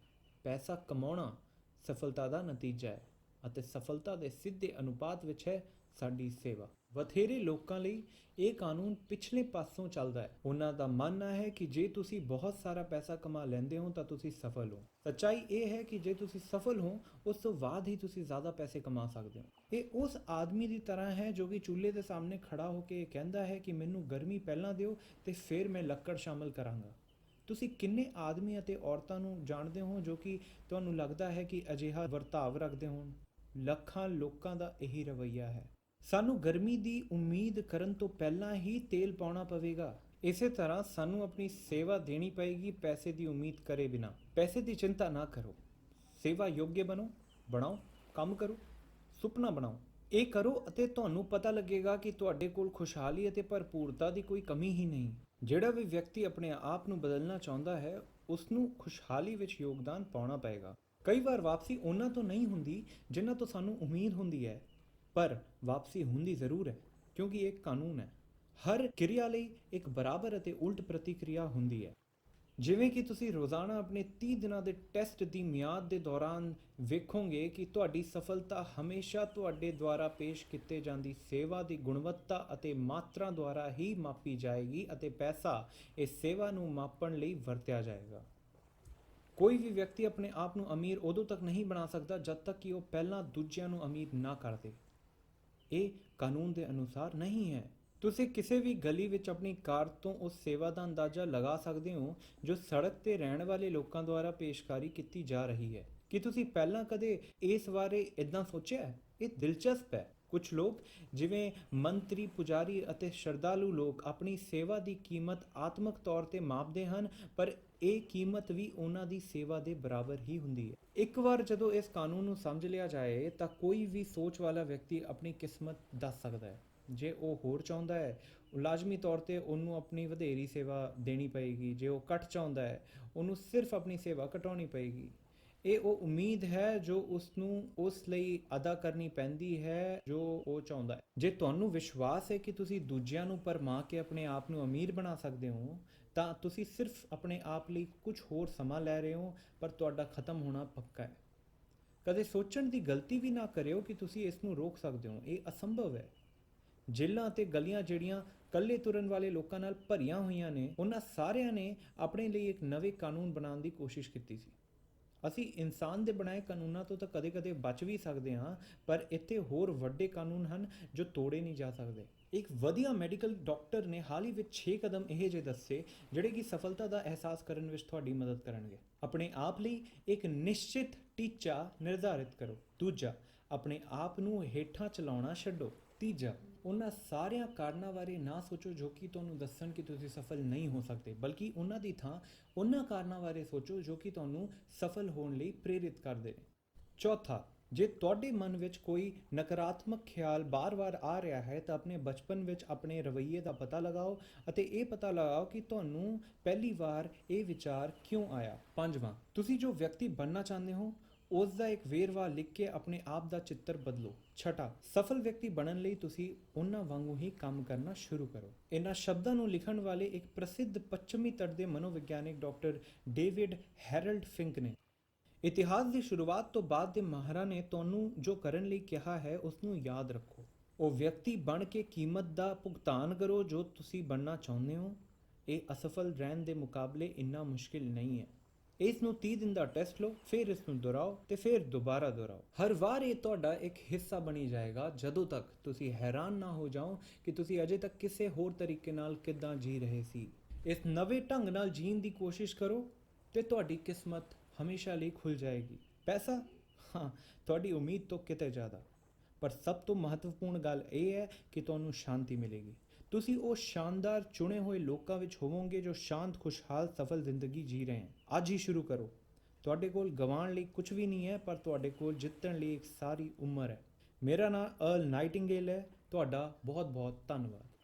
ਪੈਸਾ ਕਮਾਉਣਾ ਸਫਲਤਾ ਦਾ ਨਤੀਜਾ ਹੈ ਅਤੇ ਸਫਲਤਾ ਦੇ ਸਿੱਧੇ ਅਨੁਪਾਤ ਵਿੱਚ ਹੈ ਸਾਡੀ ਸੇਵਾ। ਬਥੇਰੇ ਲੋਕਾਂ ਲਈ ਇਹ ਕਾਨੂੰਨ ਪਿਛਲੇ ਪਾਸੋਂ ਚੱਲਦਾ ਹੈ। ਉਹਨਾਂ ਦਾ ਮੰਨਣਾ ਹੈ ਕਿ ਜੇ ਤੁਸੀਂ ਬਹੁਤ ਸਾਰਾ ਪੈਸਾ ਕਮਾ ਲੈਂਦੇ ਹੋ ਤਾਂ ਤੁਸੀਂ ਸਫਲ ਹੋ। ਸੱਚਾਈ ਇਹ ਹੈ ਕਿ ਜੇ ਤੁਸੀਂ ਸਫਲ ਹੋ ਉਸ ਤੋਂ ਬਾਅਦ ਹੀ ਤੁਸੀਂ ਜ਼ਿਆਦਾ ਪੈਸੇ ਕਮਾ ਸਕਦੇ ਹੋ। ਇਹ ਉਸ ਆਦਮੀ ਦੀ ਤਰ੍ਹਾਂ ਹੈ ਜੋ ਕਿ ਚੁੱਲ੍ਹੇ ਦੇ ਸਾਹਮਣੇ ਖੜਾ ਹੋ ਕੇ ਕਹਿੰਦਾ ਹੈ ਕਿ ਮੈਨੂੰ ਗਰਮੀ ਪਹਿਲਾਂ ਦਿਓ ਤੇ ਫਿਰ ਮੈਂ ਲੱਕੜ ਸ਼ਾਮਲ ਕਰਾਂਗਾ। ਤੁਸੀਂ ਕਿੰਨੇ ਆਦਮੀ ਅਤੇ ਔਰਤਾਂ ਨੂੰ ਜਾਣਦੇ ਹੋ ਜੋ ਕਿ ਤੁਹਾਨੂੰ ਲੱਗਦਾ ਹੈ ਕਿ ਅਜਿਹਾ ਵਰਤਾਵ ਰੱਖਦੇ ਹੋਣ? ਲੱਖਾਂ ਲੋਕਾਂ ਦਾ ਇਹੀ ਰਵੱਈਆ ਹੈ। ਸਾਨੂੰ ਗਰਮੀ ਦੀ ਉਮੀਦ ਕਰਨ ਤੋਂ ਪਹਿਲਾਂ ਹੀ ਤੇਲ ਪਾਉਣਾ ਪਵੇਗਾ। ਇਸੇ ਤਰ੍ਹਾਂ ਸਾਨੂੰ ਆਪਣੀ ਸੇਵਾ ਦੇਣੀ ਪਏਗੀ ਪੈਸੇ ਦੀ ਉਮੀਦ ਕਰੇ ਬਿਨਾਂ। ਪੈਸੇ ਦੀ ਚਿੰਤਾ ਨਾ ਕਰੋ, ਸੇਵਾ ਯੋਗ ਬਣਾਓ, ਕੰਮ ਕਰੋ, ਸੁਪਨਾ ਬਣਾਓ। ਇਹ ਕਰੋ ਅਤੇ ਤੁਹਾਨੂੰ ਪਤਾ ਲੱਗੇਗਾ ਕਿ ਤੁਹਾਡੇ ਕੋਲ ਖੁਸ਼ਹਾਲੀ ਅਤੇ ਭਰਪੂਰਤਾ ਦੀ ਕੋਈ ਕਮੀ ਹੀ ਨਹੀਂ। ਜਿਹੜਾ ਵੀ ਵਿਅਕਤੀ ਆਪਣੇ ਆਪ ਨੂੰ ਬਦਲਣਾ ਚਾਹੁੰਦਾ ਹੈ ਉਸ ਨੂੰ ਖੁਸ਼ਹਾਲੀ ਵਿੱਚ ਯੋਗਦਾਨ ਪਾਉਣਾ ਪਏਗਾ। ਕਈ ਵਾਰ ਵਾਪਸੀ ਉਹਨਾਂ ਤੋਂ ਨਹੀਂ ਹੁੰਦੀ ਜਿਨ੍ਹਾਂ ਤੋਂ ਸਾਨੂੰ ਉਮੀਦ ਹੁੰਦੀ ਹੈ, ਪਰ ਵਾਪਸੀ ਹੁੰਦੀ ਜ਼ਰੂਰ ਹੈ ਕਿਉਂਕਿ ਇਹ ਕਾਨੂੰਨ ਹੈ। ਹਰ ਕਿਰਿਆ ਲਈ ਇੱਕ ਬਰਾਬਰ ਅਤੇ ਉਲਟ ਪ੍ਰਤੀਕਿਰਿਆ ਹੁੰਦੀ ਹੈ। ਜਿਵੇਂ ਕਿ ਤੁਸੀਂ ਰੋਜ਼ਾਨਾ ਆਪਣੇ 30 ਦਿਨਾਂ ਦੇ ਟੈਸਟ ਦੀ ਮਿਆਦ ਦੇ ਦੌਰਾਨ ਵੇਖੋਗੇ ਕਿ ਤੁਹਾਡੀ ਸਫਲਤਾ ਹਮੇਸ਼ਾ ਤੁਹਾਡੇ ਦੁਆਰਾ ਪੇਸ਼ ਕੀਤੇ ਜਾਂਦੀ ਸੇਵਾ ਦੀ ਗੁਣਵੱਤਾ ਅਤੇ ਮਾਤਰਾ ਦੁਆਰਾ ਹੀ ਮਾਪੀ ਜਾਏਗੀ ਅਤੇ ਪੈਸਾ ਇਸ ਸੇਵਾ ਨੂੰ ਮਾਪਣ ਲਈ ਵਰਤਿਆ ਜਾਏਗਾ। ਕੋਈ ਵੀ ਵਿਅਕਤੀ ਆਪਣੇ ਆਪ ਨੂੰ ਅਮੀਰ ਉਦੋਂ ਤੱਕ ਨਹੀਂ ਬਣਾ ਸਕਦਾ ਜਦ ਤੱਕ ਕਿ ਉਹ ਪਹਿਲਾਂ ਦੂਜਿਆਂ ਨੂੰ ਅਮੀਰ ਨਾ ਕਰ ਦੇ। ਇਹ ਕਾਨੂੰਨ ਦੇ ਅਨੁਸਾਰ ਨਹੀਂ ਹੈ। ਤੁਸੀਂ ਕਿਸੇ ਵੀ ਗਲੀ ਵਿੱਚ ਆਪਣੀ ਕਾਰ ਤੋਂ ਉਸ ਸੇਵਾ ਦਾ ਅੰਦਾਜ਼ਾ ਲਗਾ ਸਕਦੇ ਹੋ ਜੋ ਸੜਕ ਤੇ ਰਹਿਣ ਵਾਲੇ ਲੋਕਾਂ ਦੁਆਰਾ ਪੇਸ਼ਕਾਰੀ ਕੀਤੀ ਜਾ ਰਹੀ ਹੈ। ਕੀ ਤੁਸੀਂ ਪਹਿਲਾਂ ਕਦੇ ਇਸ ਬਾਰੇ ਇਦਾਂ ਸੋਚਿਆ? ਇਹ ਦਿਲਚਸਪ ਹੈ। ਕੁਝ ਲੋਕ ਜਿਵੇਂ ਮੰਤਰੀ, ਪੁਜਾਰੀ ਅਤੇ ਸ਼ਰਧਾਲੂ ਲੋਕ ਆਪਣੀ ਸੇਵਾ ਦੀ ਕੀਮਤ ਆਤਮਕ ਤੌਰ ਤੇ ਮਾਪਦੇ ਹਨ, ਪਰ ਇਹ ਕੀਮਤ ਵੀ ਉਹਨਾਂ ਦੀ ਸੇਵਾ ਦੇ ਬਰਾਬਰ ਹੀ ਹੁੰਦੀ ਹੈ। ਇੱਕ ਵਾਰ ਜਦੋਂ ਇਸ ਕਾਨੂੰਨ ਨੂੰ ਸਮਝ ਲਿਆ ਜਾਏ ਤਾਂ ਕੋਈ ਵੀ ਸੋਚ ਵਾਲਾ ਵਿਅਕਤੀ ਆਪਣੀ ਕਿਸਮਤ ਦੱਸ ਸਕਦਾ ਹੈ। ਜੇ ਉਹ ਹੋਰ ਚਾਹੁੰਦਾ ਹੈ ਲਾਜ਼ਮੀ ਤੌਰ ਤੇ ਉਹਨੂੰ ਆਪਣੀ ਵਧੇਰੀ ਸੇਵਾ ਦੇਣੀ ਪਏਗੀ। ਜੇ ਉਹ ਘੱਟ ਚਾਹੁੰਦਾ ਹੈ ਉਹਨੂੰ ਸਿਰਫ ਆਪਣੀ ਸੇਵਾ ਘਟਾਉਣੀ ਪਏਗੀ। ਇਹ ਉਹ ਉਮੀਦ ਹੈ ਜੋ ਉਸ ਨੂੰ ਉਸ ਲਈ ਅਦਾ ਕਰਨੀ ਪੈਂਦੀ ਹੈ ਜੋ ਉਹ ਚਾਹੁੰਦਾ ਹੈ। ਜੇ ਤੁਹਾਨੂੰ ਵਿਸ਼ਵਾਸ ਹੈ ਕਿ ਤੁਸੀਂ ਦੂਜਿਆਂ ਨੂੰ ਭਰਮਾ ਕੇ ਆਪਣੇ ਆਪ ਨੂੰ ਅਮੀਰ ਬਣਾ ਸਕਦੇ ਹੋ ਤਾਂ ਤੁਸੀਂ ਸਿਰਫ ਆਪਣੇ ਆਪ ਲਈ ਕੁਝ ਹੋਰ ਸਮਾਂ ਲੈ ਰਹੇ ਹੋ, ਪਰ ਤੁਹਾਡਾ ਖਤਮ ਹੋਣਾ ਪੱਕਾ ਹੈ। ਕਦੇ ਸੋਚਣ ਦੀ ਗਲਤੀ ਵੀ ਨਾ ਕਰਿਓ ਕਿ ਤੁਸੀਂ ਇਸ ਨੂੰ ਰੋਕ ਸਕਦੇ ਹੋ। ਇਹ ਅਸੰਭਵ ਹੈ। ਜੇਲ੍ਹਾਂ ਅਤੇ ਗਲੀਆਂ ਜਿਹੜੀਆਂ ਇਕੱਲੇ ਤੁਰਨ ਵਾਲੇ ਲੋਕਾਂ ਨਾਲ ਭਰੀਆਂ ਹੋਈਆਂ ਨੇ, ਉਹਨਾਂ ਸਾਰਿਆਂ ਨੇ ਆਪਣੇ ਲਈ ਇੱਕ ਨਵੇਂ ਕਾਨੂੰਨ ਬਣਾਉਣ ਦੀ ਕੋਸ਼ਿਸ਼ ਕੀਤੀ ਸੀ। ਅਸੀਂ ਇਨਸਾਨ ਦੇ ਬਣਾਏ ਕਾਨੂੰਨਾਂ ਤੋਂ ਤਾਂ ਕਦੇ-ਕਦੇ ਬਚ ਵੀ ਸਕਦੇ ਹਾਂ, ਪਰ ਇੱਥੇ ਹੋਰ ਵੱਡੇ ਕਾਨੂੰਨ ਹਨ ਜੋ ਤੋੜੇ ਨਹੀਂ ਜਾ ਸਕਦੇ। ਇੱਕ ਵਧੀਆ ਮੈਡੀਕਲ ਡਾਕਟਰ ਨੇ ਹਾਲ ਹੀ ਵਿੱਚ 6 ਕਦਮ ਇਹੋ ਜਿਹੇ ਦੱਸੇ ਜਿਹੜੇ ਕਿ ਸਫਲਤਾ ਦਾ ਅਹਿਸਾਸ ਕਰਨ ਵਿੱਚ ਤੁਹਾਡੀ ਮਦਦ ਕਰਨਗੇ। ਆਪਣੇ ਆਪ ਲਈ ਇੱਕ ਨਿਸ਼ਚਿਤ ਟੀਚਾ ਨਿਰਧਾਰਿਤ ਕਰੋ। ਦੂਜਾ, ਆਪਣੇ ਆਪ ਨੂੰ ਹੇਠਾਂ ਚਲਾਉਣਾ ਛੱਡੋ। ਤੀਜਾ, ਉਹਨਾਂ ਸਾਰਿਆਂ ਕਾਰਨਾਂ ਬਾਰੇ ਨਾ ਸੋਚੋ ਜੋ ਕਿ ਤੁਹਾਨੂੰ ਦੱਸਣ ਕਿ ਤੁਸੀਂ ਸਫਲ ਨਹੀਂ ਹੋ ਸਕਦੇ, ਬਲਕਿ ਉਹਨਾਂ ਦੀ ਥਾਂ ਉਹਨਾਂ ਕਾਰਨਾਂ ਬਾਰੇ ਸੋਚੋ ਜੋ ਕਿ ਤੁਹਾਨੂੰ ਸਫਲ ਹੋਣ ਲਈ ਪ੍ਰੇਰਿਤ ਕਰਦੇ ਨੇ। ਚੌਥਾ, ਜੇ ਤੁਹਾਡੇ ਮਨ ਵਿੱਚ ਕੋਈ ਨਕਾਰਾਤਮਕ ਖਿਆਲ ਬਾਰ-ਬਾਰ ਆ ਰਿਹਾ ਹੈ ਤਾਂ ਆਪਣੇ ਬਚਪਨ ਵਿੱਚ ਆਪਣੇ ਰਵੱਈਏ ਦਾ ਪਤਾ ਲਗਾਓ ਅਤੇ ਇਹ ਪਤਾ ਲਗਾਓ ਕਿ ਤੁਹਾਨੂੰ ਪਹਿਲੀ ਵਾਰ ਇਹ ਵਿਚਾਰ ਕਿਉਂ ਆਇਆ। ਪੰਜਵਾਂ, ਤੁਸੀਂ ਜੋ ਵਿਅਕਤੀ ਬਣਨਾ ਚਾਹੁੰਦੇ ਹੋ ਉਸ ਦਾ ਇੱਕ ਵੇਰਵਾ ਲਿਖ ਕੇ ਆਪਣੇ ਆਪ ਦਾ ਚਿੱਤਰ ਬਦਲੋ। ਛਠਾ, ਸਫਲ ਵਿਅਕਤੀ ਬਣਨ ਲਈ ਤੁਸੀਂ ਉਹਨਾਂ ਵਾਂਗੂ ਹੀ ਕੰਮ ਕਰਨਾ ਸ਼ੁਰੂ ਕਰੋ। ਇਹਨਾਂ ਸ਼ਬਦਾਂ ਨੂੰ ਲਿਖਣ ਵਾਲੇ ਇੱਕ ਪ੍ਰਸਿੱਧ ਪੱਛਮੀ ਤੱਟ ਦੇ ਮਨੋਵਿਗਿਆਨਕ ਡਾਕਟਰ ਡੇਵਿਡ ਹੈਰਲਡ ਫਿੰਕ ਨੇ। ਇਤਿਹਾਸ ਦੀ ਸ਼ੁਰੂਆਤ ਤੋਂ ਬਾਅਦ ਦੇ ਮਾਹਰਾਂ ਨੇ ਤੁਹਾਨੂੰ ਜੋ ਕਰਨ ਲਈ ਕਿਹਾ ਹੈ ਉਸ ਨੂੰ ਯਾਦ ਰੱਖੋ। ਉਹ ਵਿਅਕਤੀ ਬਣ ਕੇ ਕੀਮਤ ਦਾ ਭੁਗਤਾਨ ਕਰੋ ਜੋ ਤੁਸੀਂ ਬਣਨਾ ਚਾਹੁੰਦੇ ਹੋ। ਇਹ ਅਸਫਲ ਰਹਿਣ ਦੇ ਮੁਕਾਬਲੇ ਇੰਨਾ ਮੁਸ਼ਕਿਲ ਨਹੀਂ ਹੈ। ਇਸ ਨੂੰ 30 ਦਿਨ ਦਾ ਟੈਸਟ ਲਓ, ਫਿਰ ਇਸ ਨੂੰ ਦੁਹਰਾਓ ਤੇ ਫਿਰ ਦੁਬਾਰਾ ਦੁਹਰਾਓ। ਹਰ ਵਾਰ ਇਹ ਤੁਹਾਡਾ ਇੱਕ ਹਿੱਸਾ ਬਣੀ ਜਾਏਗਾ ਜਦੋਂ ਤੱਕ ਤੁਸੀਂ ਹੈਰਾਨ ਨਾ ਹੋ ਜਾਓ ਕਿ ਤੁਸੀਂ ਅਜੇ ਤੱਕ ਕਿਸੇ ਹੋਰ ਤਰੀਕੇ ਨਾਲ ਕਿੱਦਾਂ ਜੀ ਰਹੇ ਸੀ। ਇਸ ਨਵੇਂ ਢੰਗ ਨਾਲ ਜੀਣ ਦੀ ਕੋਸ਼ਿਸ਼ ਕਰੋ ਤੇ ਤੁਹਾਡੀ ਕਿਸਮਤ ਹਮੇਸ਼ਾ ਲਈ ਖੁੱਲ ਜਾਏਗੀ। ਪੈਸਾ? ਹਾਂ, ਤੁਹਾਡੀ ਉਮੀਦ ਤੋਂ ਕਿਤੇ ਜ਼ਿਆਦਾ। ਪਰ ਸਭ ਤੋਂ ਮਹੱਤਵਪੂਰਨ ਗੱਲ ਇਹ ਹੈ ਕਿ ਤੁਹਾਨੂੰ ਸ਼ਾਂਤੀ ਮਿਲੇਗੀ। ਤੁਸੀਂ ਉਹ ਸ਼ਾਨਦਾਰ ਚੁਣੇ ਹੋਏ ਲੋਕਾਂ ਵਿੱਚ ਹੋਵੋਗੇ ਜੋ ਸ਼ਾਂਤ, ਖੁਸ਼ਹਾਲ, ਸਫਲ ਜ਼ਿੰਦਗੀ ਜੀ ਰਹੇ ਹਨ। ਅੱਜ ਹੀ ਸ਼ੁਰੂ ਕਰੋ। ਤੁਹਾਡੇ ਕੋਲ ਗਵਾਉਣ ਲਈ ਕੁਝ ਵੀ ਨਹੀਂ ਹੈ, ਪਰ ਤੁਹਾਡੇ ਕੋਲ ਜਿੱਤਣ ਲਈ ਇੱਕ ਸਾਰੀ ਉਮਰ ਹੈ। ਮੇਰਾ ਨਾਮ अर्ल नाइटिंगेल ਹੈ। ਤੁਹਾਡਾ ਬਹੁਤ ਬਹੁਤ ਧੰਨਵਾਦ।